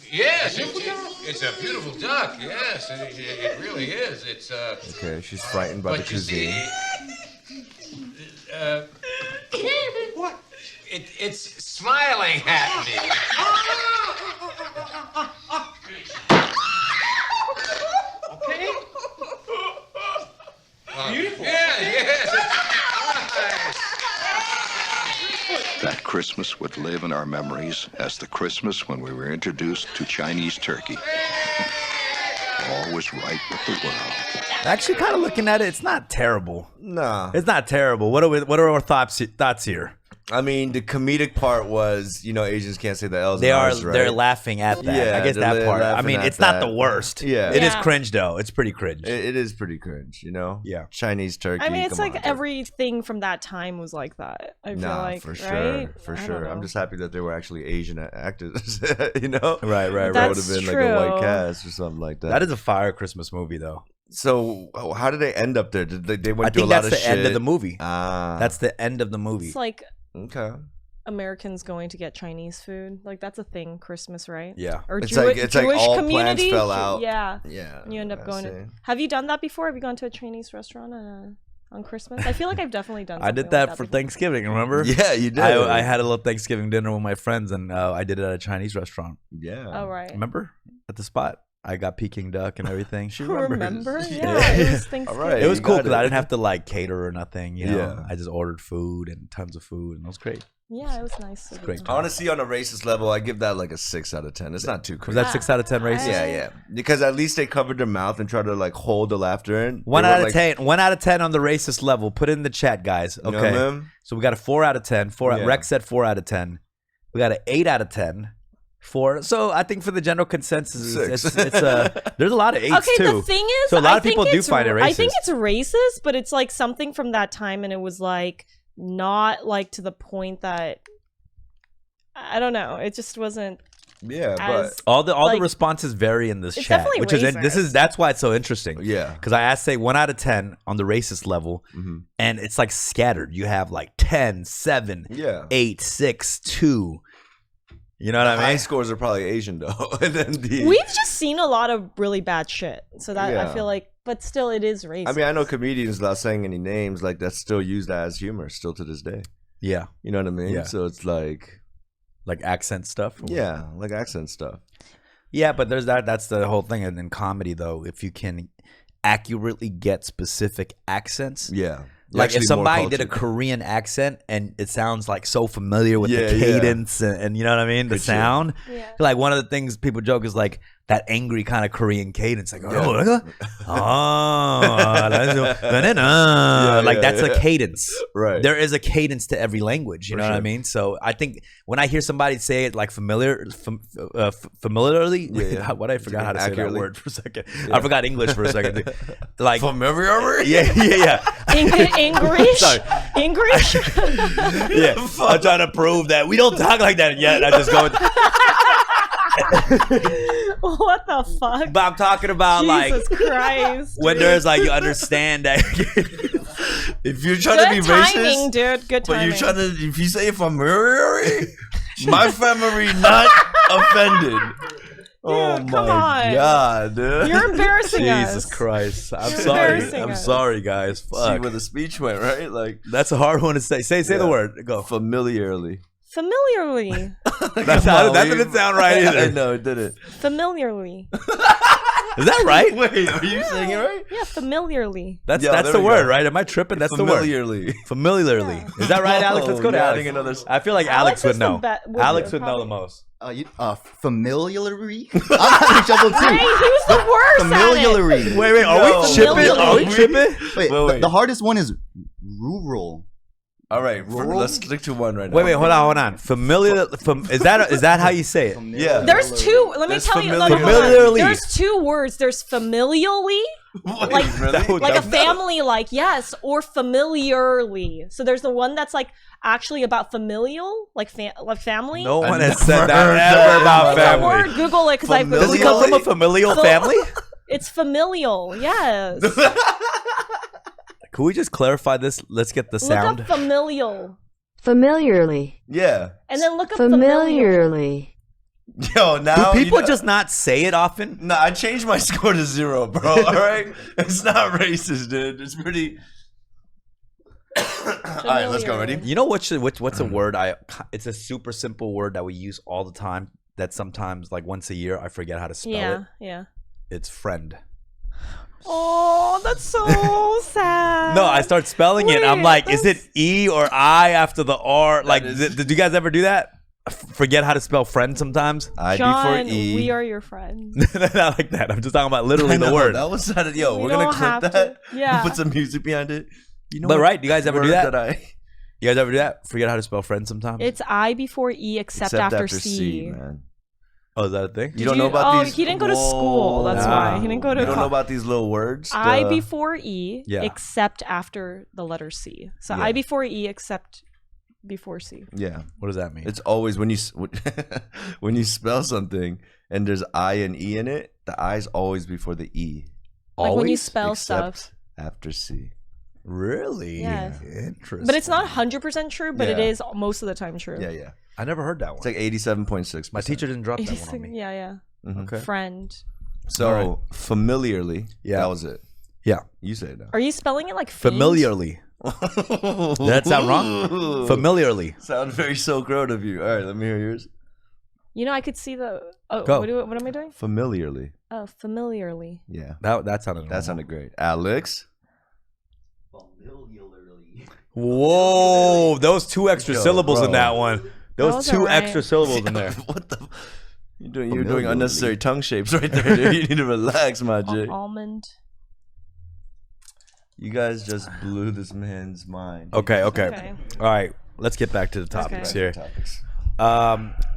yes, it's a beautiful duck. Yes, it really is. It's Okay, she's frightened by the but you see, cuisine. what? It's smiling at me. Okay. Beautiful. Yes. That Christmas would live in our memories as the Christmas when we were introduced to Chinese turkey. All was right with the world. Actually, kind of looking at it, it's not terrible. Nah. It's not terrible. What are our thoughts here? I mean, the comedic part was, Asians can't say the L's. They're right? laughing at that. Yeah, I guess that they're part. I laughing mean, at it's not that. the worst. Yeah. It is Yeah. cringe though. It's pretty cringe. It is pretty cringe, Yeah. Chinese turkey. I mean, it's come like on. everything from that time was like that. I feel Nah, like, for sure, right? for I don't sure. I'm know. just happy that they were actually Asian actors, Right. That That's would have been like a white true. cast or something like that. That is a fire Christmas movie though. So how did they end up there? Did they went I through think a lot that's of the end of shit? the movie. Ah, That's the end of the movie. It's like okay. Americans going to get Chinese food. Like that's a thing, Christmas, right? Yeah. Or It's Jewish like all plans community. fell out. Yeah. Yeah. You end up I going see. to. Have you done that before? Have you gone to a Chinese restaurant on Christmas? I feel like I've definitely done. I did something like that for before. Thanksgiving. Remember? Yeah, you did. I had a little Thanksgiving dinner with my friends, and I did it at a Chinese restaurant. Yeah. Oh right. Remember at the spot? I got Peking duck and everything. She remembers. Remember? Yeah. Yeah. It was Thanksgiving. right. It was You cool got because I it. didn't have to like cater or nothing. You know, Yeah. I just ordered food and tons of food, and it was great. Yeah, it was nice. It's great. Honestly, on a racist level, I give that like a 6 out of 10. It's not too Was crazy. that 6 out of 10 racist? Yeah. Because at least they covered their mouth and tried to like hold the laughter in. One They were, out of like, 10. 1 out of 10 on the racist level. Put it in the chat, guys. You know Okay. what I mean? So we got a 4 out of 10. Yeah. Rex said 4 out of 10. We got an 8 out of 10. 4. So I think for the general consensus, it's 6. there's a lot of 8s Okay, too. the thing is, So a lot I of people think do it's find it I think racist. it's racist, but it's like something from that time, and it was like not like to the point that I don't know. It just wasn't Yeah, as all the like- responses vary in this It's chat, definitely which is racist. that's why it's so interesting. but yeah. Because I asked say 1 out of 10 on the racist level, Mhm. and it's like scattered. You have like 10, 7, Yeah. 8, 6, 2. You know what I High mean? scores are probably Asian though. And then We've just seen a lot of really bad shit, so that I Yeah. feel like, but still, it is racist. I mean, I know comedians without saying any names, like that's still used as humor still to this day. Yeah, You know what I mean? Yeah. So it's like, like accent stuff. yeah, like accent stuff. Yeah, but there's that. That's the whole thing. And in comedy, though, if you can accurately get specific accents, Yeah. like Actually if somebody more did a cultured. Korean accent and it sounds like so familiar with Yeah, the yeah. cadence and you know what I mean, the For sure. sound. Yeah. Like one of the things people joke is like that angry kind of Korean cadence, like like that's a cadence. Right. There is a cadence to every language. You For know what I sure. mean? So I think when I hear somebody say it like familiarly, Yeah. what I forgot how to say that Accurately. word for a second. I forgot English for a second. Like Familiar? yeah. English, Sorry. English. Yeah, I'm trying to prove that we don't talk like that yet. I just go, What the fuck? but I'm talking about Jesus like Christ. when there's like you understand that. If you're trying Good to be timing, racist, dude. Good but timing. you're trying to, if you say familiar, my family not offended. Oh come my on. god, dude. You're embarrassing Jesus us. Christ! I'm You're sorry. embarrassing I'm us. sorry, guys. See Fuck. where the speech went, right? Like That's a hard one to say. Say the Yeah. word. Go. familiarly. Familiarly. That didn't sound right I either. know it didn't. Familiarly. Is that right? Wait, are you saying it right? Yeah, familiarly. That's Yeah, that's there the we word, go. right? Am I tripping? That's the word. Familiarly. Familiarly. Yeah. Is that right, Alex? Let's go to Oh, yeah, Alex. adding another- I feel like Alex Alex would is the know. would Alex would know the probably- most. Familiarly? I'm having trouble too. Hey, he was the worst at it. Familiarly. Wait, are No. we tripping? Are we Familiarly. tripping? Wait, Wait. The hardest one is rural. All right, let's stick to one right now. Wait, hold on. Familiar. Is that how you say it? Yeah. There's two. Let me tell you. No, familiarly. There's two words. There's familially, like really? like a family, like yes, or familiarly. So there's the one that's like actually about familial, like family. No one has said that ever about It's a family. word. Google it because I've Familial? Does it come from a familial family? It's familial. Yes. Can we just clarify this? Let's get the sound. Look up familial, Familiarly. Yeah. and then look up familial. Familiarly. Yo, now Do people just not say it often? Nah, I changed my score to 0, bro. All right, it's not racist, dude. It's pretty. All right, let's go. Ready? You know what's a word? It's a super simple word that we use all the time. That sometimes, like once a year, I forget how to spell it. Yeah. It's friend. Oh, that's so sad. No, I start spelling it. I'm Wait, like, is it E or I after the R? Like, is- did you guys ever do that? Forget how to spell friend sometimes? I John, before E. we are your friends. Not like that. I'm just talking about literally I the know, word. That was not. Yo, We we're gonna don't clip have that. to. Yeah. Put some music behind it. You know But what right, do you guys ever do word that? You guys ever do that? Forget how to spell friend sometimes? It's I before E except after C. man. Oh, is that a thing? You don't know about these? He didn't go to school. That's Whoa. why he didn't go to. You don't know about these little words? I The- before E Yeah. except after the letter C. So Yeah. I before E except before C. Yeah, What does that mean? it's always when you when you spell something and there's I and E in it. The I is always before the E. Like when you Always? spell except stuff. after C. Really? Yeah. Interesting. But it's not 100% true, but it Yeah. is most of the time true. Yeah. I never heard that one. It's like 87.6. My teacher didn't drop that one on me. Yeah. Mhm. Okay. Friend. So Alright. familiarly, Yeah. that was it. Yeah. You say it now. Are you spelling it like fiend? Familiarly. Did that sound wrong? Familiarly. Sounds very Silk Road of you. All right, let me hear yours. You know, I could see the. Oh, Go. what am I doing? Familiarly. Oh, familiarly. Yeah. That sounded That normal. sounded great. Alex. Whoa, those two extra Yo, syllables in bro. that one. Those was two alright. extra syllables in there. What the? You're doing unnecessary tongue shapes right there, dude. You need to relax, my J. Almond. You guys just blew this man's mind. Okay. Okay. All right, let's get back to the topics Okay. here. Topics.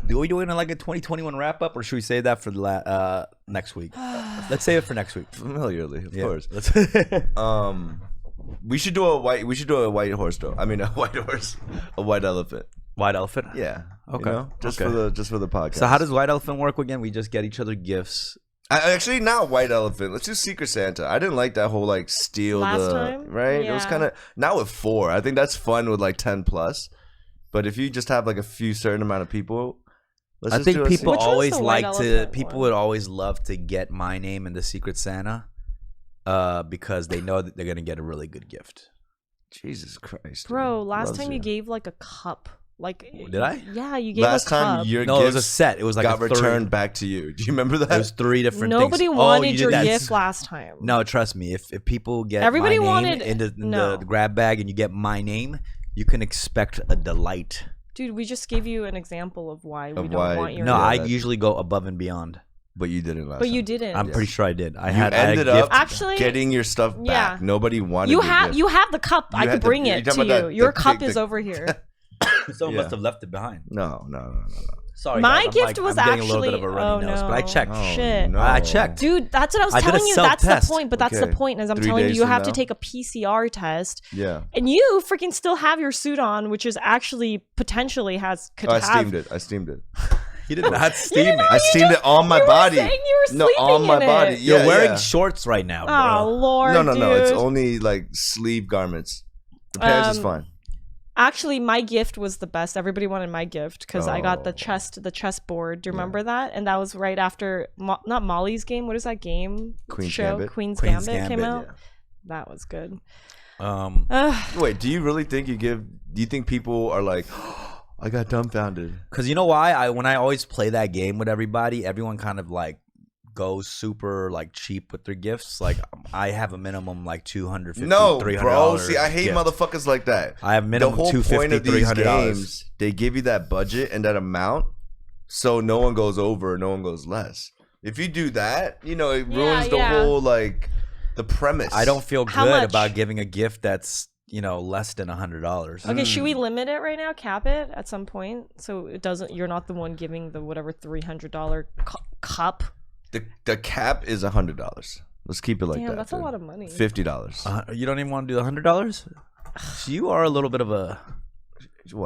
Do we doing like a 2021 wrap up, or should we save that for the next week? Let's save it for next week. Familiarly, of course. Let's We should do a white horse though. I mean a white horse, a white elephant. White elephant. Yeah. Okay. You know? Just Okay. for the podcast. So how does white elephant work again? We just get each other gifts. Actually not white elephant. Let's do Secret Santa. I didn't like that whole like steal Last time? right. It was Yeah. kind of not with 4. I think that's fun with like 10 plus. But if you just have like a few certain amount of people, let's I just think do a people Which one's always the white like to. elephant People one? would always love to get my name in the Secret Santa, because they know that they're gonna get a really good gift. Jesus Christ, Bro, dude. last Loves time you gave like a cup. Like Did I? Yeah, you gave Last a cup. time your No, it was a gifts set. It was like got a returned back to you. Do you remember that? It was 3 different Nobody things. wanted you your did that. gift last time. No, trust me. If people get Everybody my name wanted- in no. the grab bag and you get my name, you can expect a delight. Dude, we just gave you an example of why we Of don't why- want your No, gift. I that- usually go above and beyond. But you didn't last But you time. didn't. I'm pretty sure I did. I You had ended a up gift. Actually, getting your stuff back. Yeah. Nobody wanted you your have gift. you have the cup. I had could the- bring you're it to talking you. about Your the cup big- is over here. Someone Yeah. must have left it behind. No. Sorry, My guys, I'm gift was I'm getting a little bit actually- of a runny oh, nose, no. but I checked. Oh, Shit. no. I checked. Dude, that's what I was I did a telling you. That's the self-test. point. But that's Okay. the point. Is I'm 3 telling you, days you from have to now? take a PCR test, Yeah. and you freaking still have your suit on, which is actually potentially could I have. steamed it. He did not steam it. I steamed it on my you were body. saying you were No, on sleeping my in body. it. Yeah, You're wearing yeah. shorts right now, bro. Oh Lord, No. It's dude. only like sleeve garments. The pants is fine. Actually, my gift was the best. Everybody wanted my gift because I got the Oh. chessboard. Do you remember that? And that was right after not Molly's game. What is that game? Queen's Gambit. Queen's Queen's Gambit came Gambit, out. yeah. That was good. Wait, do you really think do you think people are like, I got dumbfounded? Because you know why? When I always play that game with everybody, everyone kind of like goes super like cheap with their gifts. Like I have a minimum like $250, No, $300. bro. See, I hate gift. motherfuckers like that. I have minimum the whole $250, point of these $300. games, they give you that budget and that amount, so no one goes over, no one goes less. If you do that, it ruins the yeah. whole like the premise. I don't feel How good much? about giving a gift that's less than $100. Okay, should we limit it right now? Cap it at some point so it doesn't. You're not the one giving the whatever $300 cup. The cap is $100. Let's keep it like that. Damn, that's a lot of money. $50. You don't even want to do the $100? You are a little bit of a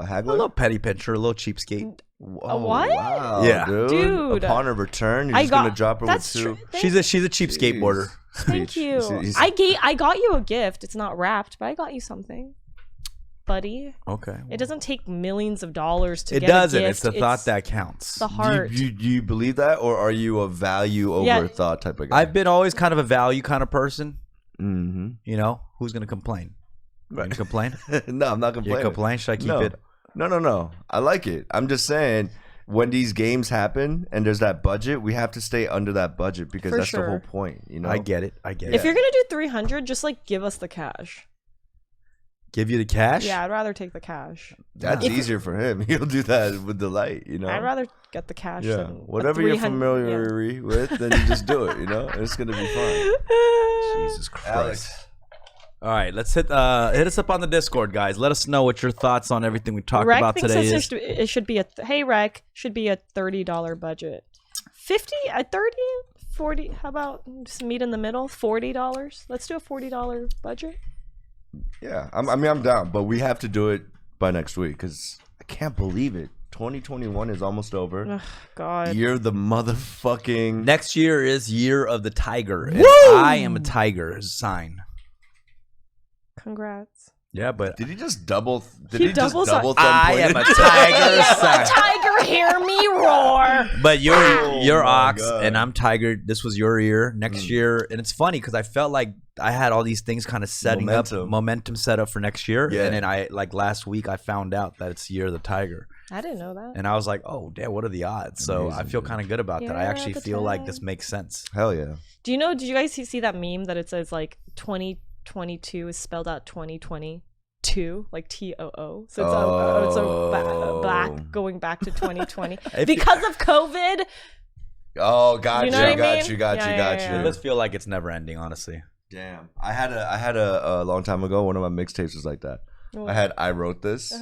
haggler? A little petty pincher, a little cheapskate. What? Wow, Yeah. Dude. Upon her return, you're just gonna drop her with two. She's a cheap skateboarder. Thank you. I got you a gift. It's not wrapped, but I got you something, buddy. Okay. It doesn't take millions of dollars to It get doesn't. a gift. It's the thought that counts. The heart. Do you believe that, or are you a value over thought type of guy? I've been always kind of a value kind of person. Mm-hmm. Who's gonna complain? Right. You complain? No, I'm not You complaining. complain? Should I keep No. it? No. I like it. I'm just saying, when these games happen and there's that budget, we have to stay under that budget because For that's sure. the whole point. I get it. If you're gonna do 300, just like give us the cash. Give you the cash? Yeah, I'd rather take the cash. That's easier for him. He'll do that with delight. I'd rather get the cash. Yeah, than whatever you're familiar with, then you just do it. It's gonna be fun. Jesus Christ. Alex. All right, let's hit us up on the Discord, guys. Let us know what your thoughts on everything we talked Rec about thinks today it should be hey Rec, should be a $30 budget. 50 at 30, 40. How about just meet in the middle? $40. Let's do a $40 budget. Yeah, I'm down, but we have to do it by next week because I can't believe it. 2021 is almost over. Ugh, God. You're the motherfucking. Next year is Year of the Tiger. And I am a tiger sign. Congrats. Yeah, but Did he just double? Did He he just doubles double up. thumb I point am a it? tiger sign. Tiger, hear me roar. But you're my ox God. and I'm tiger. This was your year. Next year, and it's funny because I felt like I had all these things kind of setting up momentum set up for next year, Yeah. and then last week I found out that it's Year of the Tiger, I didn't know that. and I was like, oh damn, what are the odds? So I feel kind of good about that. I Year actually of the feel like Tiger. this makes sense. Hell yeah. Did you guys see that meme that it says like 2022 is spelled out 2022, like TOO? So it's black going back to 2020 because of COVID. Oh, got You know what I got mean? you, got It you. does feel like it's never ending, honestly. Damn. I had a long time ago. One of my mixtapes was like that. I wrote this,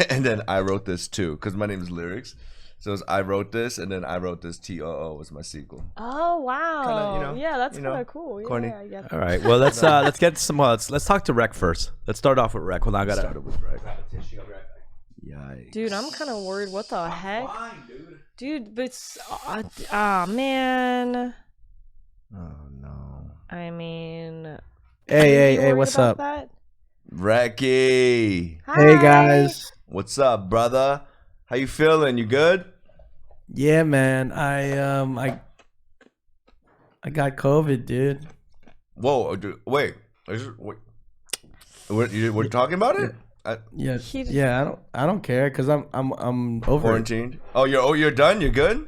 and then I wrote this too, because my name is Lyricks. So it was I wrote this, and then I wrote this. TOO was my sequel. Oh wow! Kinda, yeah, that's kind of cool. corny. Yeah, I get that. All right, well let's get some. Let's talk to Rec first. Let's start off with Rec. Hold on, I gotta. Started with Rec. Yikes. Dude, I'm kind of worried. What the heck? Dude, but it's man. Oh no. I mean, Hey, you worried what's about up? that? Recky. Hey Hi. guys. What's up, brother? How you feeling? You good? Yeah, man. I got COVID, dude. Whoa, dude, wait. We're talking about it? Yeah, yeah. I don't care because I'm over it. Quarantined? Oh, you're done? You're good?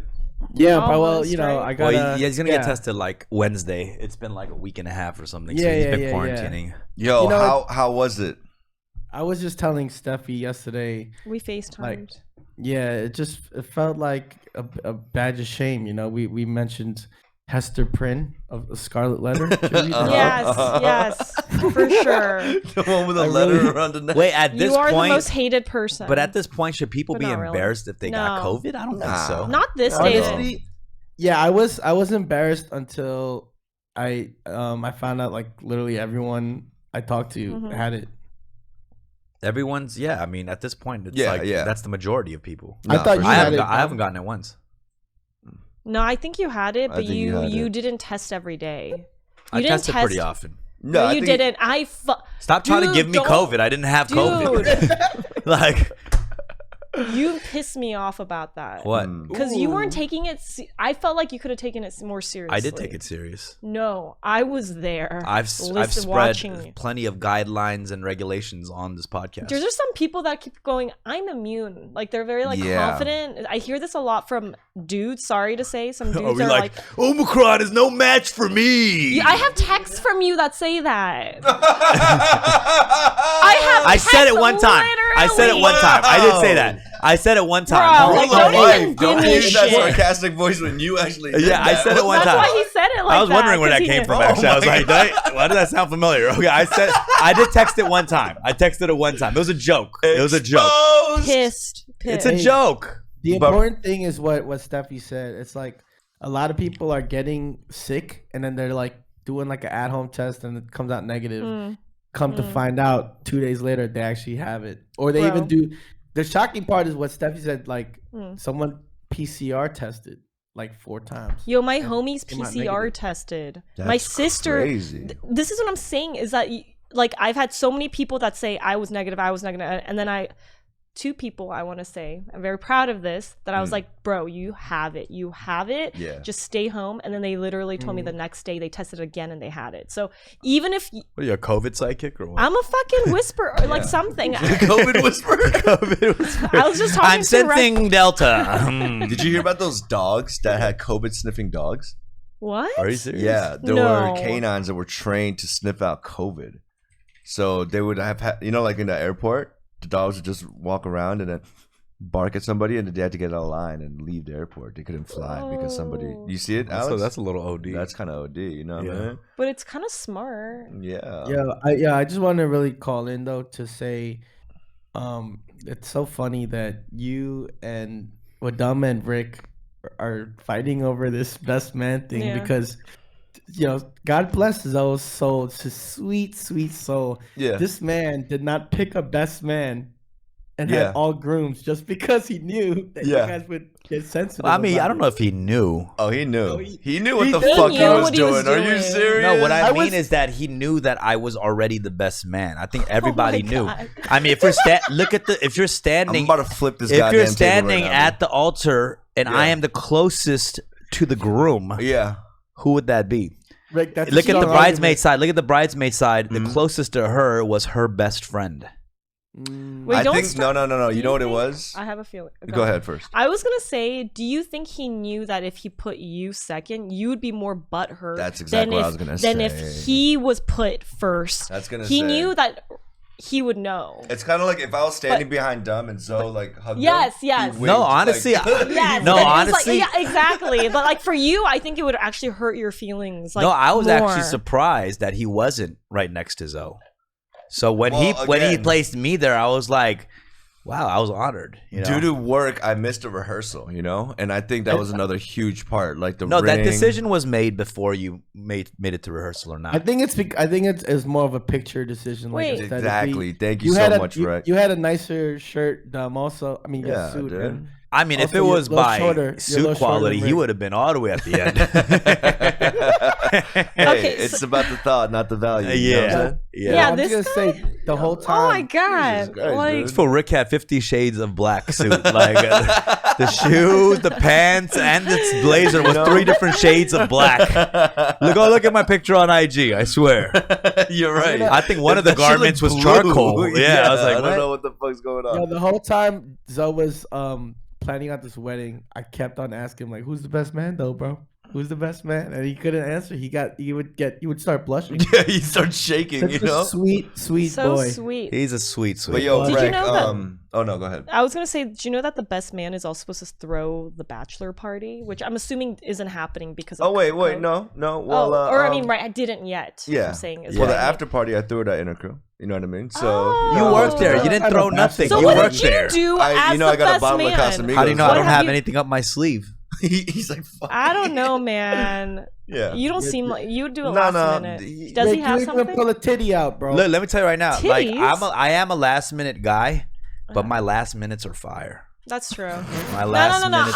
Yeah, but well, Almost, you know, right? I got. Well, he's gonna get tested like Wednesday. It's been like a week and a half or something. So Yeah, he's yeah, been yeah, quarantining. Yo, You know, how was it? I was just telling Steffi yesterday. We FaceTimed. Yeah, it felt like a badge of shame. You know, we mentioned Hester Prynne of Scarlet Letter. Did you read that? Yes, for sure. The one with the letter around the neck. Wait, at this You are point, the most hated person. but at this point, should people But be not really. embarrassed if they got No. COVID? I don't think Nah. so. not this day. Honestly, yeah, I was embarrassed until I found out like literally everyone I talked to Mhm. had it. Everyone's I mean, at this point, it's Yeah, like yeah. that's the majority of people. I thought for you I had haven't, it. I haven't gotten it once. No, I think you had it, I but think you had you it. didn't test every day. You I didn't tested pretty often. No, I you think- didn't. Stop trying to Dude, give me don't- COVID. I didn't have COVID. Dude, Like you pissed me off about that. what? Because you weren't taking it. I felt like you could have taken it more seriously. I did take it serious. No, I was there. I've Listen, watching spread you. plenty of guidelines and regulations on this podcast. There's just some people that keep going, I'm immune. Like they're very Yeah. confident. I hear this a lot from dudes. Sorry to say, some dudes Are we are like, Omicron is no match for me? Yeah, I have texts from you that say that. I said it one time. I said it one time. I did say that. I said it one time. Bro, Hold don't on, even Mike. Don't give me use that shit. sarcastic voice when you actually. Yeah, I said it one That's time. why he said it like I was wondering where that 'cause he came knew. from. Actually, I was like, Why did it like I was wondering where that 'Cause he came knew. from. Actually, I was like, why did that sound familiar? Okay, I did text it one time. I texted it one time. It was a joke. It was a joke. Pissed. It's a joke. The important thing is what Steffi said. It's like a lot of people are getting sick and then they're like doing like an at-home test and it comes out negative. Come to find out 2 days later they actually have it, or they even do. The shocking part is what Steffi said. Like someone PCR tested like 4 times. Yo, my homie's came out PCR negative. tested. That's my sister. crazy. This is what I'm saying is that like I've had so many people that say I was negative, and then 2 people I want to say, I'm very proud of this, that I was like, bro, you have it. Yeah. Just stay home. And then they literally told me the next day they tested again and they had it. So even if What are you, a COVID psychic or what? I'm a fucking whisperer or like something. COVID whisperer. COVID whisperer. I was just talking I'm to sensing Delta. Did you hear about those dogs that had COVID sniffing dogs? What? Are you serious? Yeah, there No. were canines that were trained to sniff out COVID. So they would have, like in the airport, the dogs would just walk around and then bark at somebody, and then they had to get out of line and leave the airport. They couldn't fly because somebody. You see it, Alex? So that's a little OD. That's kind of OD, you know what I mean? But it's kind of smart. Yeah. I just want to really call in though to say, it's so funny that you and Wadum and Rick are fighting over this best man thing because, God bless his old soul. It's a sweet, sweet soul. Yeah. This man did not pick a best man and had all grooms just because he knew that you guys would get sensitive. I mean, about I don't know if he knew. Oh, he knew. He knew what he the did. fuck He he knew was what he was doing. Are you doing. serious? No, what I mean was- is that he knew that I was already the best man. I think everybody knew. God. I mean, if you're if you're I'm standing, about to flip this if goddamn you're table standing right now, at the altar and I am the closest to the groom, man. Yeah. who would that be? Rick, that's a Look at the strong bridesmaid side. Look at the bridesmaid side. Mm-hmm. The closest to her was her best friend. Wait, I don't think, start- no. Do You know what it think- was? I have a feeling. Go ahead first. I was gonna say, do you think he knew that if he put you second, you would be more butthurt? That's exactly what I was gonna Than say. if he was put first. That's gonna He say. knew that he would know. It's kind of like if I was standing behind Dumb and Zoe like hugged Yes, him, yes. he No, winked, honestly, like, Yes, No, but it was honestly- like, yeah, exactly. But like for you, I think it would actually hurt your feelings. Like, No, I was actually more. surprised that he wasn't right next to Zoe. So when Well, when he again- placed me there, I was like, wow, I was honored. You know? Due to work, I missed a rehearsal, and I think that was another huge part. Like the No, that ring. decision was made before you made it to rehearsal or not. I think it's more of a picture decision. Like Wait. I said. Exactly. Thank you had so a- much, you, Rick. you had a nicer shirt, also. I mean, your Yeah, suit. dude. And I mean, if also it you're was a little by shorter. You're a little suit shorter quality, than he Rick. would have been all the way at the end. Hey, Okay, it's so- about the thought, not the value. You know what I'm saying? Yeah, I'm this just gonna say the whole time. Oh my god! Christ, Like, dude. For Rick had 50 Shades of Black suit, like the shoes, the pants, and the blazer was 3 different shades of black. Look at my picture on IG. I swear. You're right. I think one of the That shit garments was looked charcoal. blue. Yeah, I was like, I don't what? know what the fuck's going on. Yo, the whole time Zoe was planning out this wedding, I kept on asking like, "Who's the best man, though, bro? Who's the best man?" And he couldn't answer. He would start blushing. Yeah, he starts shaking. Such You know. a sweet so boy. sweet. He's a sweet. But yo, Did you Rick. know that- Oh no, go ahead. I was gonna say, do you know that the best man is also supposed to throw the bachelor party, which I'm assuming isn't happening because of Oh wait, COVID? no. Well, or I mean, right? I didn't yet. Yeah. I'm saying is Well, what the I mean. after party, I threw it at Intercrew. You know what I mean? So Oh. You worked there. You didn't I'm throw a nothing. So you what worked did you there. do I as got the a best bottle man? of Casamigos. How do you know I What don't have have you- anything up my sleeve? He's like, fuck. I don't know, man. Yeah. You don't seem like you would do it No, last no, minute. Does he Rick, have you something? even pull a titty out, bro. Look, let me tell you right now. Like Titties? I am a last minute guy, but my last minutes are fire. That's true. My last no. minutes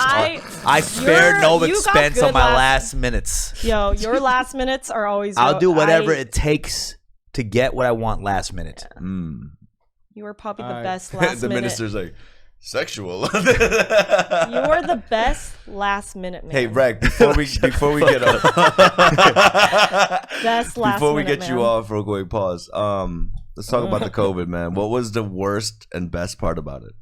I spare no you got expense good on my last minutes. Yo, your last minutes are always. I'll do whatever it takes to get what I want last minute. You were probably the Alright. best last The minute. minister's like, sexual. You're the best last minute man. Hey, Reg, before we get off, Best last before we minute get you man. off, real quick, pause. Let's talk about the COVID, man. What was the worst and best part about it?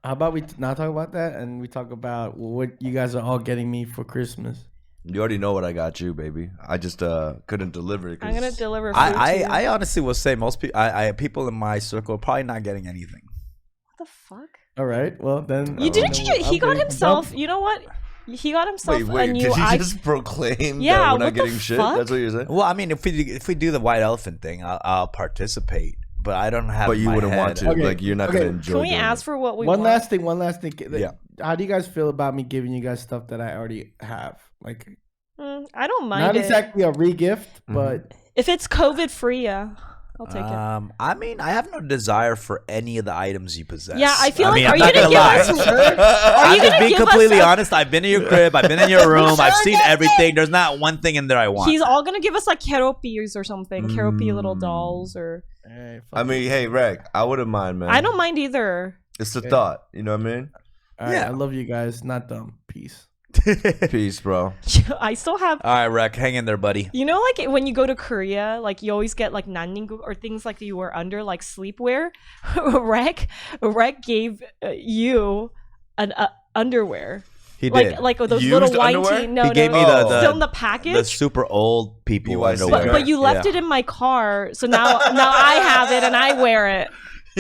How about we not talk about that and we talk about what you guys are all getting me for Christmas? You already know what I got you, baby. I just couldn't deliver it. 'cause- I'm gonna deliver food to you. I honestly will say most people, people in my circle are probably not getting anything. What the fuck? All right, well then. You didn't you? He got himself. You know what? He got himself Wait, a new did you iPhone. just proclaim Yeah, that we're what not the getting shit? fuck? That's what you're saying? Well, I mean, if we do the white elephant thing, I'll participate, but I don't have. But you my wouldn't head. want to. Okay, Like, you're not okay. going to enjoy Can we doing ask it. for what we One want? last thing. Yeah. How do you guys feel about me giving you guys stuff that I already have? Like, I don't mind not it. exactly a re-gift, but If it's COVID free, yeah, I'll take it. I mean, I have no desire for any of the items you possess. Yeah, I feel like. I'm Are you not gonna lie. give us? Are I'm you just gonna being give completely us? honest. I've been in your crib. I've been in your room. I've seen everything. There's not one thing in there I want. He's all gonna give us like keropis or something, keropi little dolls or. I mean, hey, Reg, I wouldn't mind, man. I don't mind either. It's the thought. You know what I mean? all right, I love you guys. Not dumb. Peace. Peace, bro. I still have. All right, Rek, hang in there, buddy. You know, like when you go to Korea, like you always get like nanningu or things like that you wear under, like sleepwear. Rek gave you an underwear. He did. Like those Used little white underwear? tee. No, He no, gave me no. the Still in the package. The super old people BYC. underwear. But you left Yeah. it in my car, so now I have it and I wear it.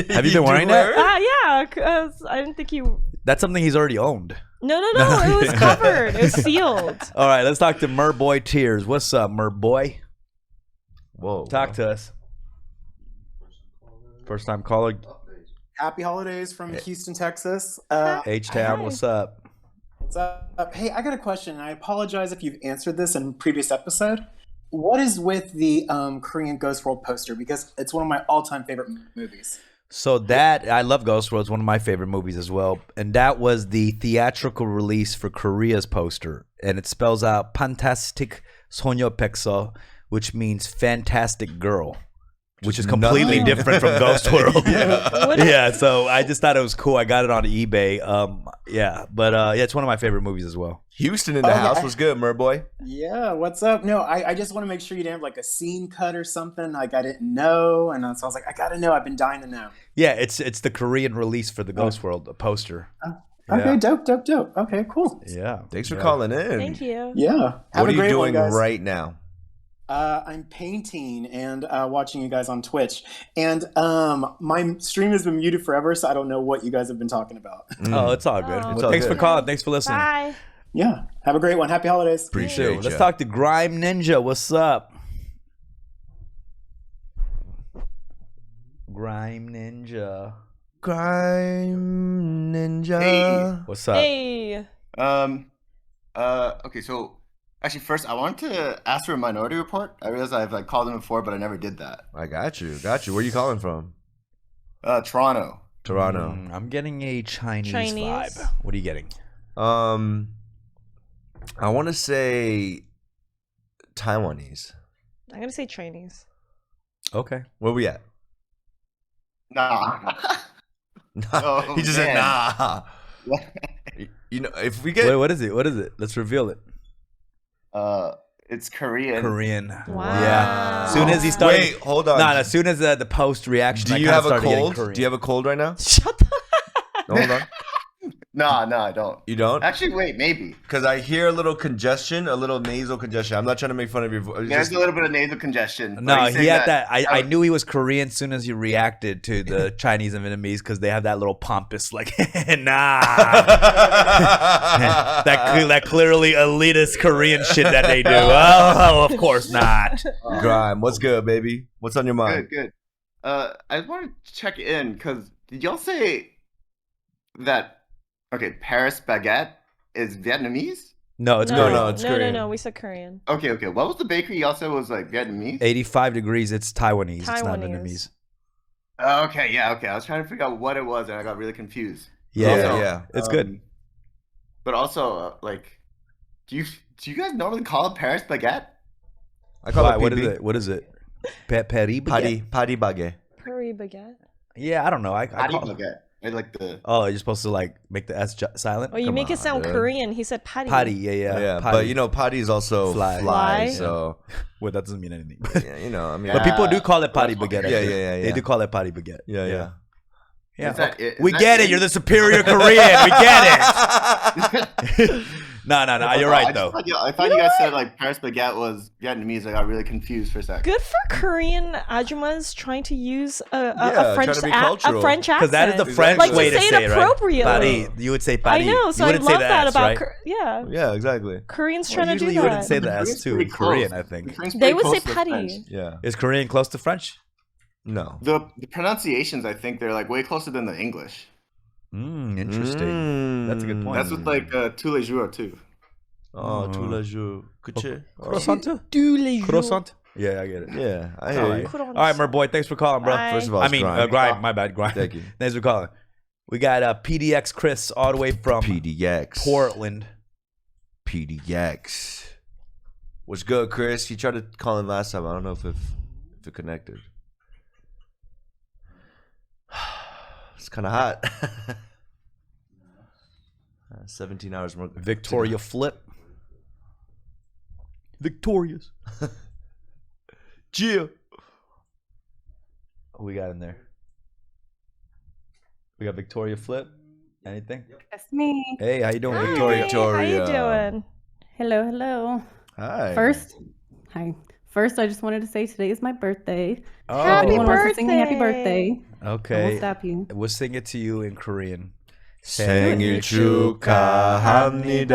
Have you been wearing that? Yeah, cause I didn't think you. That's something he's already owned. No, it was covered. It was sealed. All right, let's talk to Merboy Tears. What's up, Merboy? Whoa. Talk to us. First time caller. Happy holidays from Houston, Texas. H-Town, what's up? What's up? Hey, I got a question. I apologize if you've answered this in a previous episode. What is with the Korean Ghost World poster? Because it's one of my all-time favorite movies. So that, I love Ghost World. It's one of my favorite movies as well. And that was the theatrical release for Korea's poster. And it spells out Fantastic Sonyeopekso, which means fantastic girl. Which is completely different from Ghost World. Yeah, so I just thought it was cool. I got it on eBay. Yeah, it's one of my favorite movies as well. Houston in the house was good, Merboy. Yeah, what's up? No, I just want to make sure you didn't have like a scene cut or something. Like I didn't know, and so I was like, I gotta know. I've been dying to know. Yeah, it's the Korean release for the Ghost World poster. Okay, dope. Okay, cool. Yeah. Thanks for calling in. Thank you. Yeah. Have What a are you great doing one, guys. right now? I'm painting and watching you guys on Twitch. And my stream has been muted forever, so I don't know what you guys have been talking about. Oh, it's all good. Oh. Well, thanks for calling. Thanks for listening. Bye. Yeah. Have a great one. Happy holidays. Appreciate Let's ya. talk to Grime Ninja. What's up? Grime Ninja. Crime Ninja. Hey. What's up? Hey. Okay, so actually, first I wanted to ask for a Minority Report. I realized I've called them before, but I never did that. I got you. Where are you calling from? Toronto. Toronto. I'm getting a Chinese Chinese? vibe. What are you getting? I want to say Taiwanese. I'm gonna say Chinese. Okay. Where we at? Nah. Oh, He just said man. nah. You know, if we get Wait, what is it? What is it? Let's reveal it. It's Korean. Korean. Wow. Yeah. As soon as he started. Wait, hold on. As soon as the post reaction, Do I you kinda have a started getting cold? Korean. Do you have a cold right now? Shut the. No, hold on. No, I don't. You don't? Actually, wait, maybe. Because I hear a little congestion, a little nasal congestion. I'm not trying to make fun of your voice. There's a little bit of nasal congestion. No, But he's he saying had that. I knew he was Korean as soon as he reacted to the Chinese and Vietnamese because they have that little pompous, like, nah. that clearly elitist Korean shit that they do. Oh, of course not. Grime, what's good, baby? What's on your mind? Good. I just wanted to check in because did y'all say that? Okay, Paris Baguette is Vietnamese. No, it's No, Korean. no, it's Korean. No. We said Korean. Okay. What was the bakery y'all said was like Vietnamese? 85 degrees. It's Taiwanese. It's not Taiwanese. Vietnamese. Okay. I was trying to figure out what it was, and I got really confused. Yeah, Also, yeah. It's good. But also, do you guys normally call it Paris Baguette? I call Why? it What is PB. it? What is it? Peri baguette? Patty baguette. Curry baguette. Yeah, I don't know. I Patty call it. Baguette. I like the. Oh, you're supposed to like make the S silent. Oh, you Come make it on, sound dude. Korean. He said patty. Patty, yeah. Yeah, but you know, patty is also Fly. fly. Fly? So, well, that doesn't mean anything. yeah, you know, I mean, But people do call it patty Well, baguette. yeah, I think. yeah, yeah. They do call it patty baguette. yeah. Yeah. Is that it? Is We that get it. it? You're the superior Korean. We get it. No. You're right I though. thought you guys said like Paris Baguette was Vietnamese. I got really confused for a second. Good for Korean ajumas trying to use a French trying to be cultural. a French accent. Because that is the French like way to to say say it it, right? appropriately. Paris. You would say Paris. I know, so you I wouldn't love say the that S, about right? yeah. Yeah, exactly. Koreans Well, trying to usually do you that. wouldn't say the S too in Pretty Korean, close. I think. Korean's They pretty would say close to the French. patty. Yeah. Is Korean close to French? No. The pronunciations, I think they're like way closer than the English. Interesting. That's a good point. That's with like tous les jours too. Oh, tous les jours. Couché. Croissant? Tous les jours. Croissant? Yeah, I get it. Yeah, I All hear right. you. All right, Merboy, thanks for calling, bro. Bye. First of all, I it's mean, Grind. Grind. My bad, Grind. Thank you. Thanks for calling. We got PDX Chris all the way from PDX. Portland. PDX. What's good, Chris? You tried to call in last time. I don't know if it connected. It's kind of hot. 17 hours more. Victoria Flip. Victorious. Jill. Who we got in there? We got Victoria Flip. Anything? That's me. Hey, how you doing, Hi, Victoria? How you doing? Hello. Hi. First, I just wanted to say today is my birthday. Oh. If anyone wants to sing me happy birthday. I Okay. won't stop you. We'll sing it to you in Korean. 생일 축하합니다.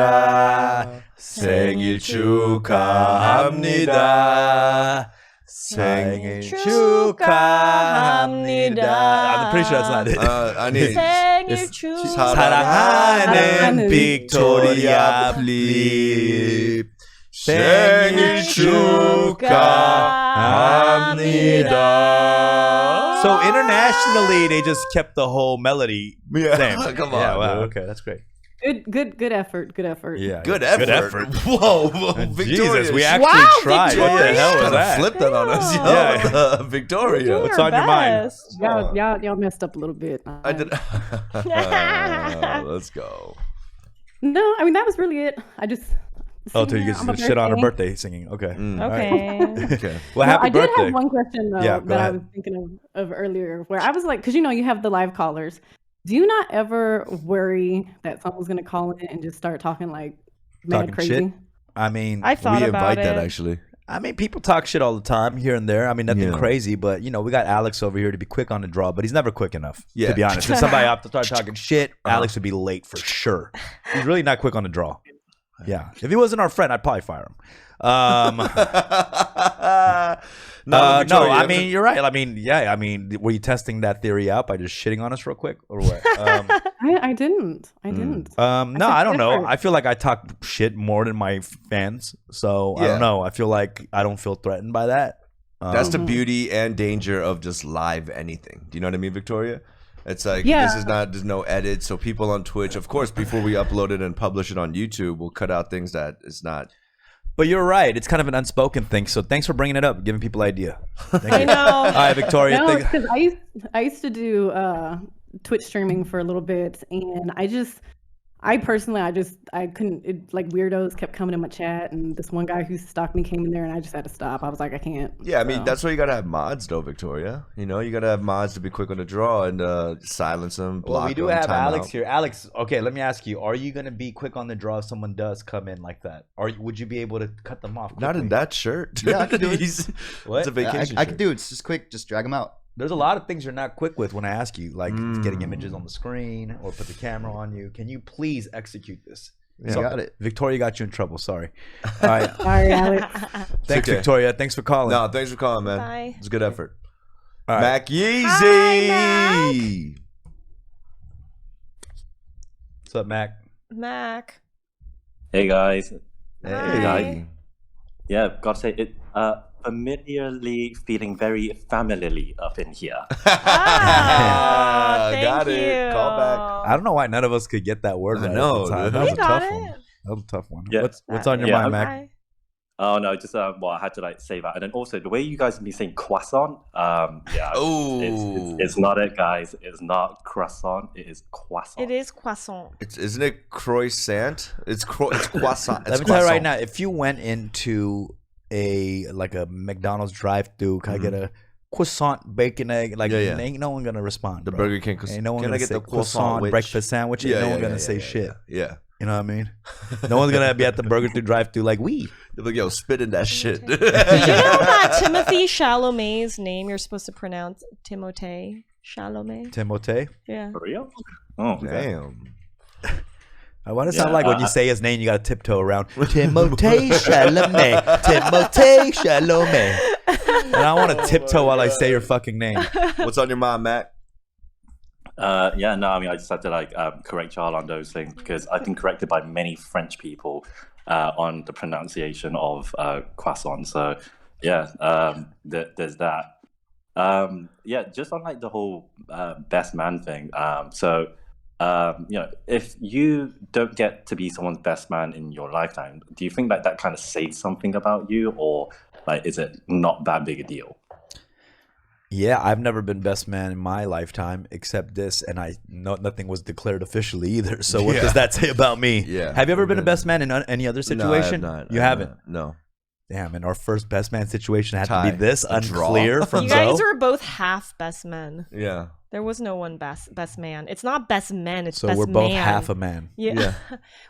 생일 축하합니다. 생일 축하합니다. I'm pretty sure that's not it. 아니. 생일 축. 사랑하는 빅토리아 플립. 생일 축하합니다. So internationally, they just kept the whole melody. Yeah, same. come on, Yeah, wow, dude. okay, that's great. Good effort. Yeah, Good effort. Whoa, Victoria. Jesus, we actually tried. Victoria. What the hell was Kinda that? flipped that on us. Yeah. Victoria. What's on your mind? Y'all messed up a little bit. I did. Let's go. No, I mean that was really it. I just. Oh, so you on my get shit on her birthday singing. Okay. Okay. Okay. Well, No, happy I did birthday. have one question though Yeah, go that I ahead. was thinking of earlier, where I was like, because you have the live callers. Do you not ever worry that someone's gonna call in and just start talking like mad Talking crazy? shit? I mean, I thought We about invite that it. actually. I mean, people talk shit all the time here and there. I mean, nothing Yeah. crazy, but we got Alex over here to be quick on the draw, but he's never quick enough. Yeah. To be honest, if somebody have to start talking shit, Alex would be late for sure. He's really not quick on the draw. Yeah, if he wasn't our friend, I'd probably fire him. No, Victoria. I mean, you're right. I mean, yeah. I mean, were you testing that theory out by just shitting on us real quick, or what? I didn't. I didn't. No, I don't know. different. I feel like I talk shit more than my fans, so I Yeah. don't know. I feel like I don't feel threatened by that. That's the beauty and danger of just live anything. Do you know what I mean, Victoria? It's like Yeah. there's no edit. So people on Twitch, of course, before we upload it and publish it on YouTube, we'll cut out things that is not. But you're right. It's kind of an unspoken thing. So thanks for bringing it up, giving people idea. Thank I you. know. All right, Victoria. No, thank- because I used to do Twitch streaming for a little bit, and I personally I couldn't like weirdos kept coming in my chat, and this one guy who stalked me came in there, and I just had to stop. I was like, I can't. Yeah, I mean So. that's why you gotta have mods, though, Victoria. You gotta have mods to be quick on the draw and silence them. Block well, we do them, have time Alex out. here. Alex, okay, let me ask you: are you going to be quick on the draw if someone does come in like that? Or would you be able to cut them off? Not in quickly? that shirt. Yeah, I can do it. What? It's a vacation. I shirt. can do it. It's just quick. Just drag them out. There's a lot of things you're not quick with when I ask you, like getting images on the screen or put the camera on you. Can you please execute this? Yeah, got it. Victoria got you in trouble. Sorry. All right. Sorry, Alex. Thanks, okay. Victoria. Thanks for calling. No, thanks for calling, man. Bye. It's a good effort. All right. Mac Yeezy. What's up, Mac? Mac. Hey guys. Hey. Hi. Yeah, gotta say it familiarly feeling very familiarly up in here. Ah, thank Got you. it. Call back. I don't know why none of us could get that word I right know, at the time. dude. That was We a got tough it. one. That was a tough one. Yeah. What's on your Yeah, mind, Mac? Bye. Oh no, just I had to say that, and then also the way you guys have been saying croissant, yeah, Ooh. it's not it, guys. It's not croissant. It is croissant. It is croissant. Isn't it croissant? It's croissant. Let me tell you right now, if you went into a McDonald's drive-thru, can I get a croissant, bacon, egg? Like, Yeah. ain't no one gonna respond. The bro. Burger King. Ain't no one Can gonna I get say the croissant breakfast sandwich. Ain't no one gonna say shit. Yeah. You know what I mean? No one's gonna be at the burger through drive-through like we. They're like, yo, spit in that shit. Did you know that Timothy Chalamet's name you're supposed to pronounce Timothée Chalamet? Timothée? Yeah. For real? Oh, damn. I want to sound like when you say his name, you got to tiptoe around. Timothée Chalamet. Timothée Chalamet. And I want to tiptoe while I say your fucking name. What's on your mind, Matt? Yeah, no, I mean, I just had to correct Charles on those things because I've been corrected by many French people on the pronunciation of croissant. So, yeah, there's that. Yeah, just on like the whole best man thing. If you don't get to be someone's best man in your lifetime, do you think that kind of says something about you, or like is it not that big a deal? Yeah, I've never been best man in my lifetime except this, and nothing was declared officially either. So what does that say about me? Yeah. Have you ever been a best man in any other situation? No, I have not. You haven't? No. Damn, and our first best man situation had Tie. to be this A draw. unclear from You guys Zo? were both half best men. Yeah. There was no one best man. It's not best men. It's So best we're both man. half a man. Yeah.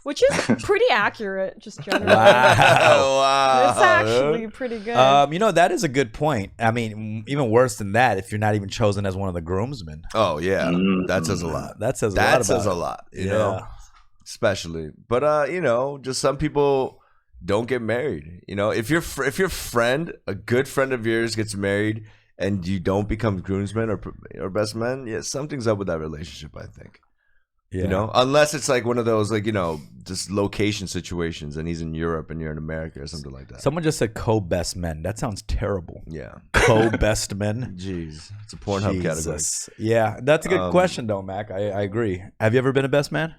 Which is pretty accurate, just generally. Wow. It's actually pretty good. That is a good point. I mean, even worse than that, if you're not even chosen as one of the groomsmen. Oh yeah, that says a lot. That says a lot. That says a lot. You know, especially. But just some people don't get married. You know, if your friend, a good friend of yours, gets married and you don't become groomsmen or best men, yeah, something's up with that relationship, I think. Yeah. You know, unless it's like one of those just location situations and he's in Europe and you're in America or something like that. Someone just said co-best men. That sounds terrible. Yeah. Co-best men. Jeez. It's a Pornhub category. Yeah, that's a good question though, Mac. I agree. Have you ever been a best man?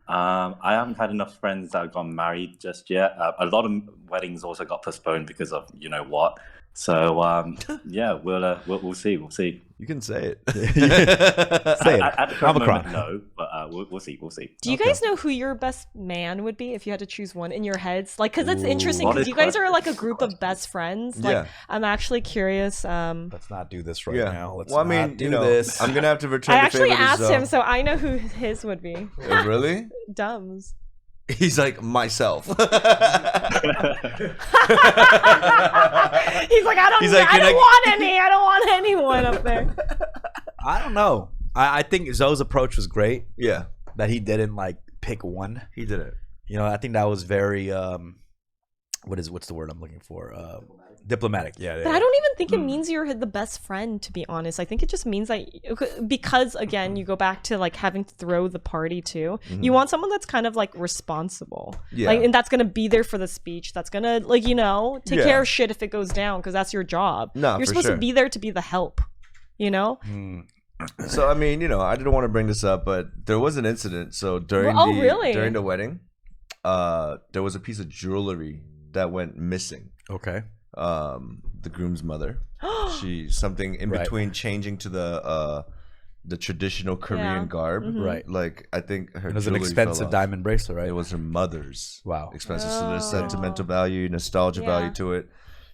I haven't had enough friends that have gotten married just yet. A lot of weddings also got postponed because of you know what. So yeah, we'll see. We'll see. You can say it. Say it. At the current moment, no, but we'll see. We'll see. Do you guys know who your best man would be if you had to choose one in your heads? Like, because it's interesting because you guys are like a group of best friends. Like, I'm actually curious. Let's not do this right now. Let's well, I not mean, do you know, this. I'm gonna have to return. I the actually favor to asked Zo. him, so I know who his would be. Oh, really? Dumbs. He's like myself. He's like, I don't want anyone up there. I don't know. I think Zo's approach was great. Yeah. That he didn't like pick one. He did it. You know, I think that was very what's the word I'm looking for? Diplomatic. Yeah. But I don't even think it means you're the best friend, to be honest. I think it just means that because again, you go back to like having to throw the party too. You want someone that's kind of like responsible. Yeah. Like, and that's gonna be there for the speech. That's gonna take care of shit if it goes down, because that's your job. No, you're for supposed sure. to be there to be the help. You know? So I mean, you know, I didn't want to bring this up, but there was an incident. So during the wedding, there was a piece of jewelry that went missing. Okay. The groom's mother. Something in between changing to the traditional Korean garb. Right. Like I think her It was an jewelry expensive fell off. diamond bracelet, right? It was her mother's. Wow. Expensive. So there's sentimental value, nostalgia value to it.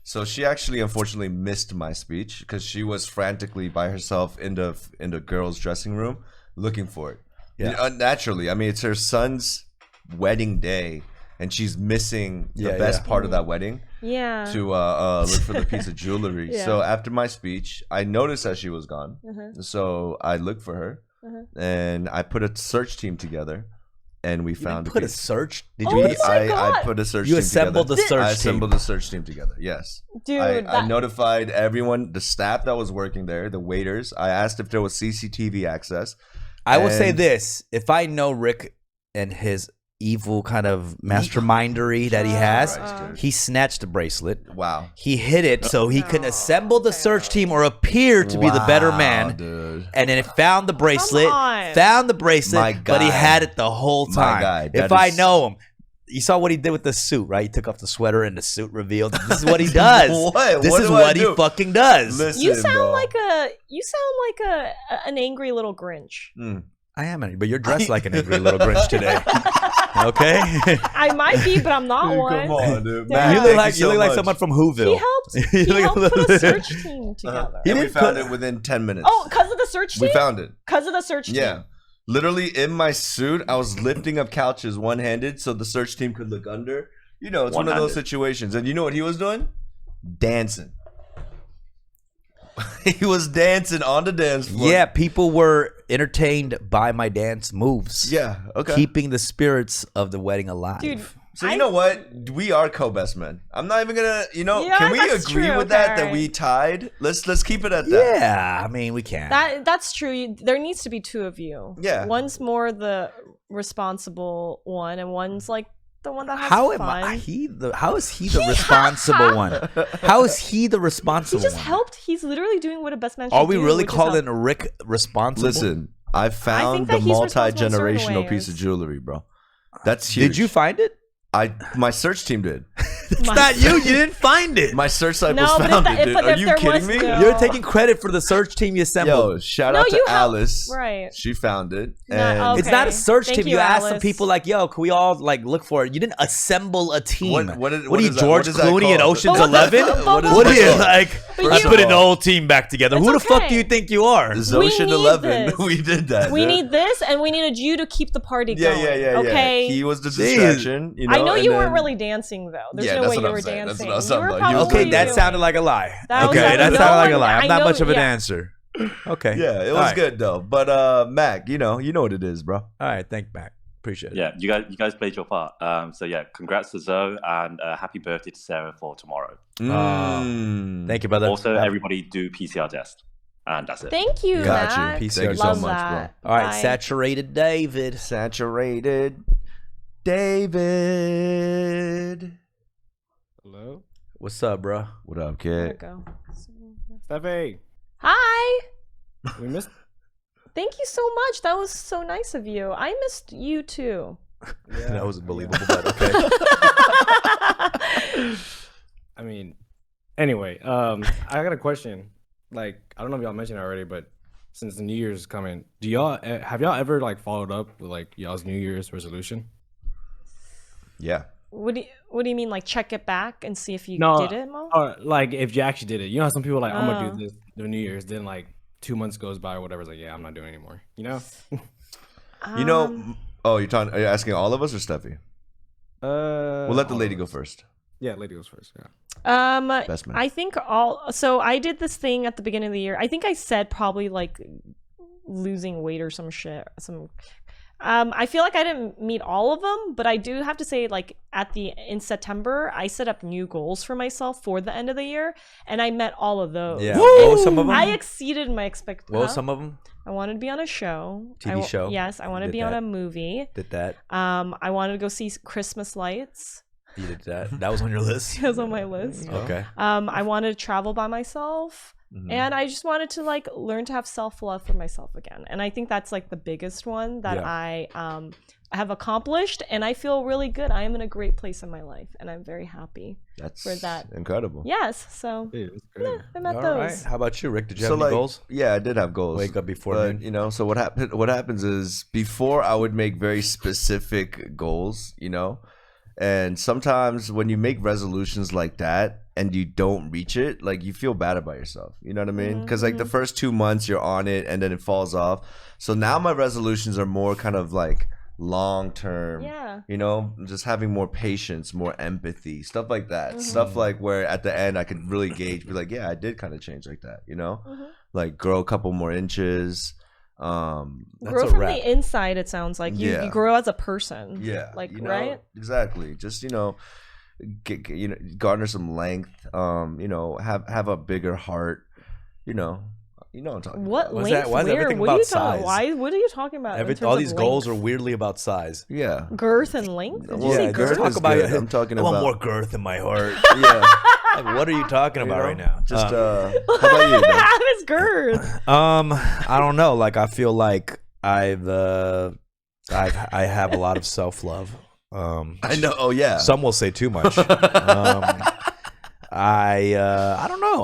So she actually unfortunately missed my speech because she was frantically by herself in the girls' dressing room looking for it. Yeah. Naturally. I mean, it's her son's wedding day and she's missing the best part of that wedding. Yeah. To look for the piece of jewelry. So after my speech, I noticed that she was gone. So I looked for her and I put a search team together. And we found a search. Did you? I put a search. You team assembled together. the search team. I assembled the search team together. Yes, dude. I notified everyone, the staff that was working there, the waiters. I asked if there was CCTV access. I will say this: if I know Rick and his evil kind of mastermindery that he has, he snatched the bracelet. Wow. He hid it so he can assemble the search team or appear to be the better man. Dude. And then it found the bracelet, but he had it the whole time. My guy, if I know him, you saw what he did with the suit, right? He took off the sweater and the suit revealed. This is what he does. This is what he fucking does. Listen, you sound bro. like an angry little Grinch. I am angry, but you're dressed like an angry little Grinch today. Okay? I might be, but I'm not one. Come on, dude. Yeah. Man, You look like someone from Whoville. He helped put a search team together. And we found it within 10 minutes. Oh, because of the search team? We found it. Because of the search team. Yeah. Literally in my suit, I was lifting up couches one-handed so the search team could look under. You know, it's one of those situations. And you know what he was doing? Dancing. He was dancing on the dance floor. Yeah, people were entertained by my dance moves. Yeah, okay. Keeping the spirits of the wedding alive. Dude, So you know what? We are co-best men. I'm not even gonna, Yeah, can we that's agree true. with that Okay. that we tied? Let's keep it at that. Yeah, I mean, we can. That's true. There needs to be two of you. Yeah. One's more the responsible one, and one's like the one that has How fun. how is he the responsible one? How is he the He responsible just one? helped. He's literally doing what a best man should Are we do, really which is calling help. Rick responsible? Listen, I found that the he's responsible in certain multi-generational piece of ways. jewelry, bro. That's huge. Did you find it? My search team did. It's not you. You didn't find it. My search disciples No, but if found that- it, if- dude. but Are if you there kidding was me? no- You're taking credit for the search team you assembled. Yo, shout No, out to you helped- Alice. right. She found it. Not- And It's not a Okay. search Thank team. you, You asked some Alice. people like, "Yo, can we all like look for it?" You didn't assemble a team. What What is are you, that? George What is that Clooney in called? Ocean's But what- 11? but What are you called? like? But Let's you- put an whole team back together. It's Who the fuck okay. do you think you are? Zocean need 11. this. We did that. We dude. need this, and we needed you to keep the party Yeah, going. yeah. Okay. He was the Jeez. distraction. You know, I know and you then- weren't really dancing though. There's Yeah, no that's way what you I'm were saying. That's dancing. what I was You talking were about. You- probably Okay, that doing- sounded like a lie. That was Okay, a- that no sounded like a one- lie. I I'm not know- much of an yeah. answer. Okay. Yeah, it All was right. good though. But Mac, you know what it is, bro. All right, thank Mac. Appreciate it. Yeah, you guys played your part. So yeah, congrats to Zo and happy birthday to Sarah for tomorrow. Thank you, brother. Also, everybody do PCR test, and that's it. Thank you, Got you. Mac. Thank you so Love much, that. All right, Bye. saturated David. Saturated David. Hello? What's up, bro? What up, There we kid? go. Steffie, Hi. we missed. Thank you so much. That was so nice of you. I missed you too. That was unbelievable, but okay. I mean, anyway, I got a question. Like, I don't know if y'all mentioned it already, but since the New Year's is coming, have y'all ever like followed up with like y'all's New Year's resolution? Yeah. What do you mean, like check it back and see if you No, did it, Mo? or like if you actually did it. You know how some people are like, I'm gonna Oh. do this the New Year's, then like 2 months goes by or whatever, it's like, yeah, I'm not doing it anymore. You know? You know. Oh, are you asking all of us or Steffi? We'll let the all lady of go us. first. Yeah, lady goes first. Yeah. Best man. I think so I did this thing at the beginning of the year. I think I said probably like losing weight or some shit. I feel like I didn't meet all of them, but I do have to say, like in September, I set up new goals for myself for the end of the year, and I met all of those. Yeah. What were some of them? I exceeded my expectations. What were some of them? I wanted to be on a show. TV show? Yes, I wanted to Did be on that. a movie. Did that? I wanted to go see Christmas lights. You did that? That was on your list? It was on my list. Okay. I wanted to travel by myself. Mhm. And I just wanted to like learn to have self-love for myself again. And I think that's like the biggest one that Yeah. I have accomplished, and I feel really good. I am in a great place in my life, and I'm very happy That's for that. incredible. Yes, so yeah, I met All those. right. How about you, Rick? Did you So have any like, goals? yeah, I did have goals. Wake up before but, noon. you know. So what happens is before I would make very specific goals, you know, and sometimes when you make resolutions like that and you don't reach it, like you feel bad about yourself. You know what I mean? Because like the first 2 months you're on it and then it falls off. So now my resolutions are more kind of like long term. Yeah. You know, just having more patience, more empathy, stuff like that. Stuff like where at the end I could really gauge, be like, yeah, I did kind of change like that. You know, like grow a couple more inches. Grow from the inside. It sounds like you grow as a person. Yeah, like you know, right. Exactly. Just garner some length. Have a bigger heart. You know what I'm talking What about. length? Why is Where? everything What are about you talking? size? Why? What are you talking about? in terms All of these goals are length? weirdly about size. Yeah. Girth and length. Did you Well, say yeah, girth? girth is good. I'm talking I want about more girth in my heart. Yeah. Like, what are you talking about know, right now? Just how about you? man? How is girth? I don't know. Like, I feel like I have a lot of self-love. I know. Oh yeah. Some will say too much. I don't know.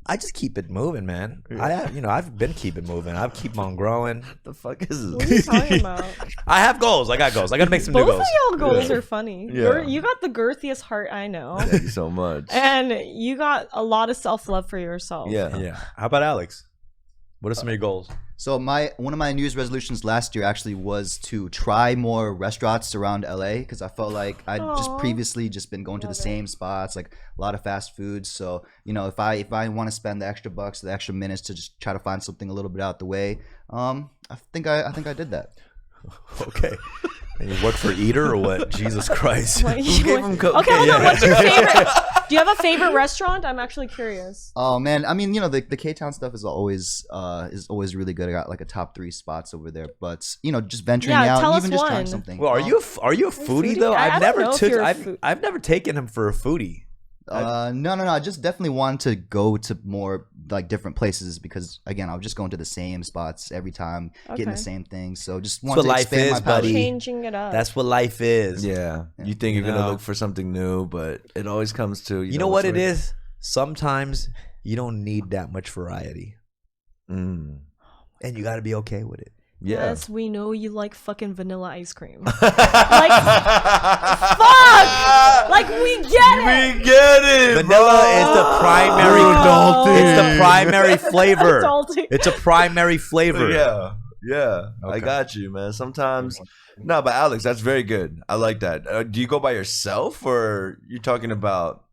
I just keep it moving, man. I've been keeping moving. I keep on growing. What the fuck is this? What are you talking about? I have goals. I got goals. I got to make some new Both goals. of y'all goals are funny. Yeah. You got the girthiest heart I know. Thank you so much. And you got a lot of self-love for yourself. Yeah. Yeah. How about Alex? What are some of your goals? So one of my New Year's resolutions last year actually was to try more restaurants around LA because I felt like I'd just previously just been going to the same spots, like a lot of fast food. So if I want to spend the extra bucks, the extra minutes to just try to find something a little bit out the way, I think I did that. Okay. And you work for Eater or what? Jesus Christ. Who gave him okay, hold on. What's your favorite? Do you have a favorite restaurant? I'm actually curious. Oh man, I mean, the K-Town stuff is always really good. I got like a top 3 spots over there, but just venturing out, and even just trying something. Well, are you a foodie though? I've never taken him for a foodie. No. I just definitely wanted to go to more like different places because again, I was just going to the same spots every time, getting the same things. So just wanted to expand my palate. Changing it up. That's what life is. Yeah. You think you're gonna look for something new, but it always comes to you know what it is. Sometimes you don't need that much variety, and you got to be okay with it. Yeah. Yes, we know you like fucking vanilla ice cream. Like, fuck! Like, we get it! We get it, Vanilla is the primary. It's the primary flavor. Adulting. It's a primary flavor. Yeah. I got you, man. Sometimes, no, but Alex, that's very good. I like that. Do you go by yourself, or you're talking about?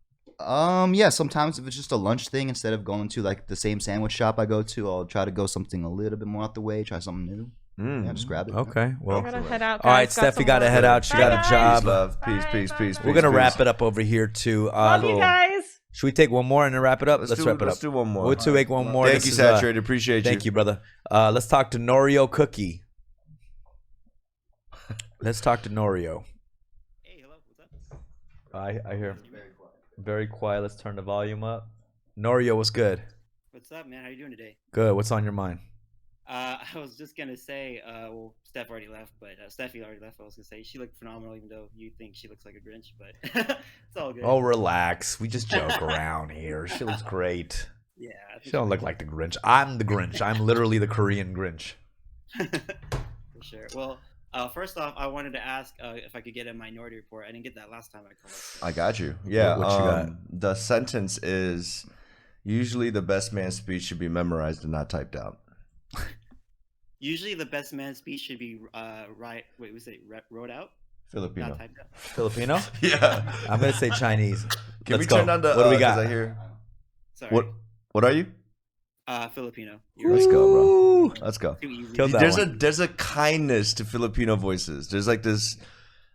Yeah, sometimes if it's just a lunch thing, instead of going to like the same sandwich shop I go to, I'll try to go something a little bit more out the way, try something new. Yeah, just grab it. Okay, well, I gotta head out, all right, guys. Steffi got to head out. She got a job. Peace, love. Peace. We're gonna wrap it up over here too. Love you guys. Should we take one more and then wrap it up? Let's wrap it up. Let's do one more. We'll take one more. Thank you, Saturated. Appreciate you. Thank you, brother. Let's talk to Norio Cookie. Let's talk to Norio. Hey, hello. What's up? I hear. Very quiet. Let's turn the volume up. Norio, what's good? What's up, man? How you doing today? Good. What's on your mind? I was just gonna say, well, Steph already left, but Steffi already left. I was gonna say she looked phenomenal, even though you think she looks like a Grinch, but it's all good. Oh, relax. We just joke around here. She looks great. Yeah. She don't look like the Grinch. I'm the Grinch. I'm literally the Korean Grinch. For sure. Well, first off, I wanted to ask if I could get a minority report. I didn't get that last time I called. I got you. Yeah. What you got? The sentence is usually the best man's speech should be memorized and not typed out. Usually, the best man's speech should be wrote out. Filipino. Not typed out. Filipino? Yeah. I'm gonna say Chinese. Can Let's we go. turn on the? What do we got? 'cause I hear. Sorry. What are you? Filipino. Let's go, bro. Let's go. Too easy. Killed that one. There's a kindness to Filipino voices. There's like this.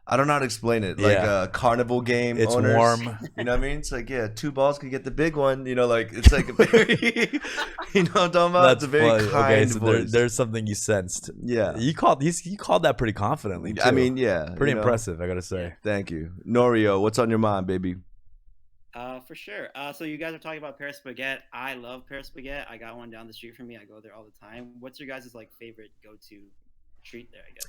I don't know how to explain it. Like Yeah. a carnival game. It's owners, warm. You know what I mean? It's like, yeah, 2 balls could get the big one. You know, like it's like a very, you know what I'm talking about? That's It's a very funny. kind Okay, so voice. there's something you sensed. Yeah. You called that pretty confidently too. I mean, yeah. Pretty you know. impressive, I gotta say. Thank you. Norio, what's on your mind, baby? For sure. So you guys are talking about Paris Baguette. I love Paris Baguette. I got one down the street from me. I go there all the time. What's your guys' like favorite go-to treat there, I guess?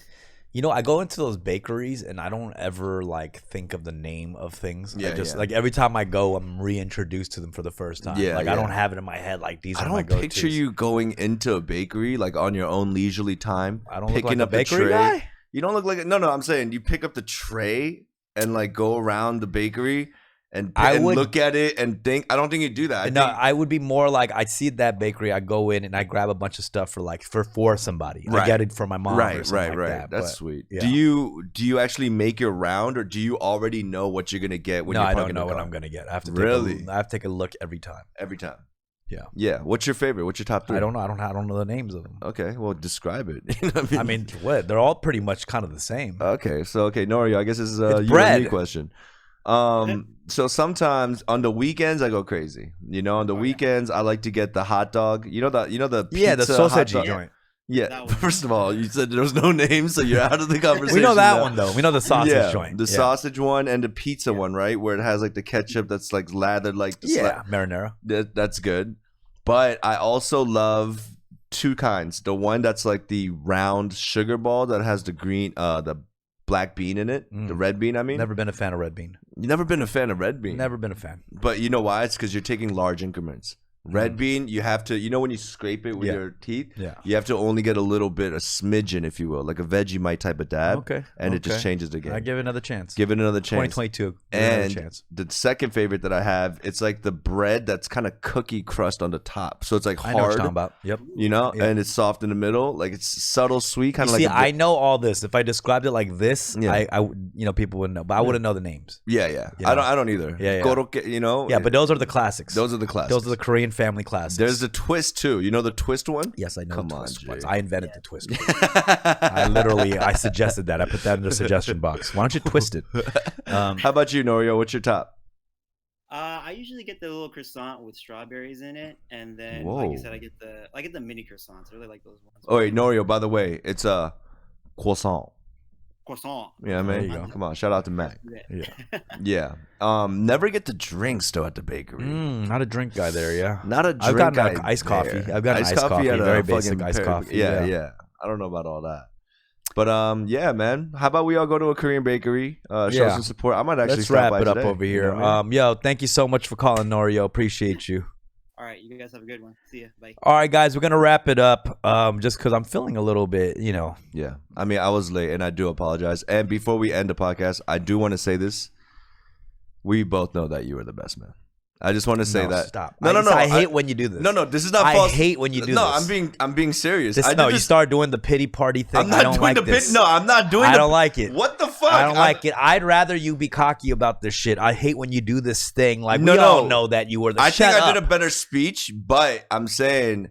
You know, I go into those bakeries and I don't ever like think of the name of things. Yeah, I just yeah. like every time I go, I'm reintroduced to them for the first time. Yeah, like yeah. I don't have it in my head like these I are my don't go-tos. picture you going into a bakery like on your own leisurely time. I don't look picking like a up the bakery tray. guy? You don't look like it. No, I'm saying you pick up the tray and like go around the bakery and look at it and think. I don't think you do that. I would be more like I see that bakery, I go in and I grab a bunch of stuff for somebody. I get it for my mom. Right, or something like that, That's but, sweet. yeah. Do you actually make your round, or do you already know what you're gonna get when No, you're I don't parking know the what car? I'm gonna get. I have to take a look every time. Every time. Yeah. Yeah. What's your favorite? What's your top 3? I don't know. I don't know the names of them. Okay, well, describe it. You know what I mean, what? They're all pretty much kind of the same. Okay, Norio, I guess this is It's a you bread. and me question. So sometimes on the weekends I go crazy. You know, on the weekends I like to get the hot dog. You know the pizza the hot sausage dog? joint. Yeah. First of all, you said there was no name, so you're out of the conversation. We know that now. one though. We know the sausage joint. The sausage one and the pizza one, right? Where it has like the ketchup that's like lathered like the marinara. That's good. But I also love 2 kinds. The one that's like the round sugar ball that has the green the black bean in it. The red bean, I mean. Never been a fan of red bean. You never been a fan of red bean? Never been a fan. But you know why? It's because you're taking large increments. Red bean, you have to, when you scrape it with your teeth, Yeah. you have to only get a little bit, a smidgen, if you will, like a Vegemite type of dab. Okay. And it just changes the game. I give it another chance. Give it another chance. 2022. Give it And another chance. the second favorite that I have, it's like the bread that's kind of cookie crust on the top. So it's like I hard. know what you're talking about. Yep. Yeah. And it's soft in the middle. Like it's subtle sweet, kind of like. See, I know all this. If I described it like this, Yeah. I people wouldn't know, but I wouldn't know the names. Yeah. You know? I don't either. Yeah. Korokke, Yeah, but those are the classics. Those are the classics. Those are the Korean family classics. There's the twist too. You know the twist one? Yes, I know. Come the on, twist Jay. ones. I invented the twist. I suggested that. I put that in the suggestion box. Why don't you twist it? How about you, Norio? What's your top? I usually get the little croissant with strawberries in it, and then Whoa. like you said, I get the mini croissants. I really like those ones. Oh wait, Norio. By the way, it's a croissant. Croissant. Yeah, man. There you go. Come on, shout out to Mac. Yeah. Yeah. Never get the drinks though at the bakery. Not a drink guy there, yeah. Not a drink I've gotten guy an iced coffee. there. I've got an iced coffee. at a Very basic fucking iced coffee. Yeah. I don't know about all that. But yeah, man. How about we all go to a Korean bakery? Show some support. I might actually Let's stop wrap by it up today. over You here. know what I mean? Yo, thank you so much for calling, Norio. Appreciate you. All right, you guys have a good one. See ya. Bye. All right, guys, we're gonna wrap it up. Just because I'm feeling a little bit, Yeah. I mean, I was late, and I do apologize. And before we end the podcast, I do want to say this. We both know that you are the best man. I just want to say No, that. stop. No. I hate when you do this. No. This is not I false. hate when you do No, this. I'm being serious. You start doing the pity party thing. I'm not I don't doing like the this. pit. No, I'm not doing. I don't like it. What the fuck? I don't like it. I'd rather you be cocky about this shit. I hate when you do this thing. Like No, we all no. know that you were the. I think Shut I did up. a better speech, but I'm saying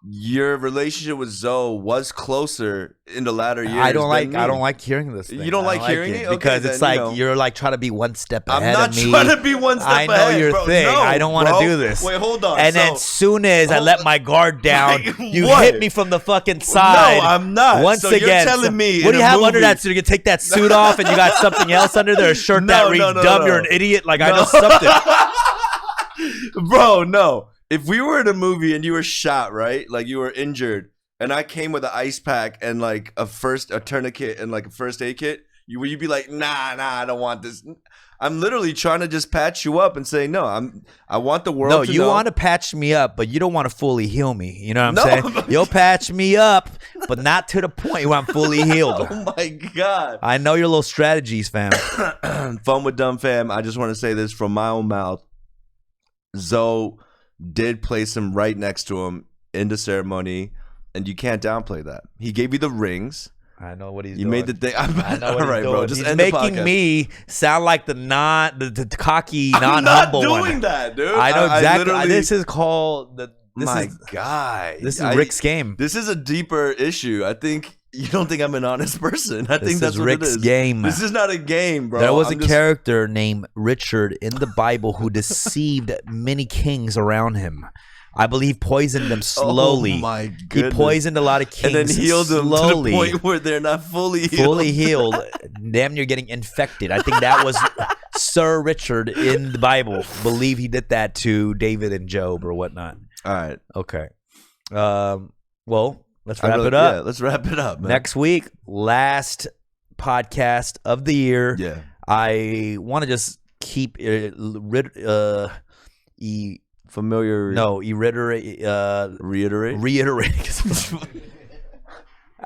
your relationship with Zoe was closer in the latter years. I don't than me. like hearing this. Thing. You don't I like hearing it? Okay, because it's then, like you're like trying to be one step I'm ahead not of me. trying to be one step I know ahead, your bro. thing. No, I don't want to bro. do this. Wait, hold on. And So- as soon as I let my guard down, Like, you what? hit me from the fucking side. No, I'm not. Once So you're again, telling me what in do you a have under movie- that suit? You can take that suit off, and you got something else under there, a shirt that reads "dumb." You're an idiot. Like I know something. Bro, no. If we were in a movie and you were shot, right? Like you were injured, and I came with an ice pack and like a tourniquet and like a first aid kit, you'd be like, nah, I don't want this. I'm literally trying to just patch you up and say, no, I want the world No, to you know. want to patch me up, but you don't want to fully heal me. You know what No, I'm saying? You'll patch me up, but not to the point where I'm fully healed. Oh my God. I know your little strategies, fam. Fun with Dumb Fam. I just want to say this from my own mouth. Zoe did place him right next to him in the ceremony, and you can't downplay that. He gave you the rings. I know what he's You doing. made the thing. I know what All right, he's doing. bro. Just He's end the making podcast. me sound like the cocky, I'm not non-humble doing one. that, dude. I know exactly. literally- This is called the. This my is, guy. This is Rick's game. This is a deeper issue. I think you don't think I'm an honest person. I This think that's is what Rick's it is. game. This is not a game, bro. There was a I'm just- character named Richard in the Bible who deceived many kings around him. I believe poisoned them slowly. Oh my He goodness. poisoned a lot of kings and then healed them slowly. to the point where they're not fully healed. Fully healed. Damn near getting infected. I think that was Sir Richard in the Bible. Believe he did that to David and Job or whatnot. All right. Okay. Well, let's wrap it up. Yeah, let's wrap it up, man. Next week, last podcast of the year. Yeah. I want to just keep familiar. No, reiterate.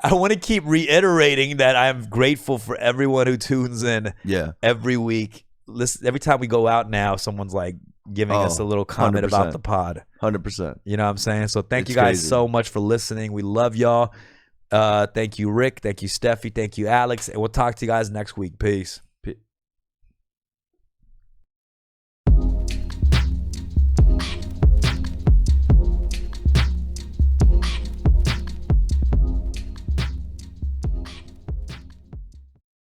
I want to keep reiterating that I'm grateful for everyone who tunes in. Yeah. Every week. Listen, every time we go out now, someone's like giving us a little comment 100%. about the pod. 100%. You know what I'm saying? So thank It's you guys crazy. so much for listening. We love y'all. Thank you, Rick. Thank you, Steffi. Thank you, Alex. And we'll talk to you guys next week. Peace.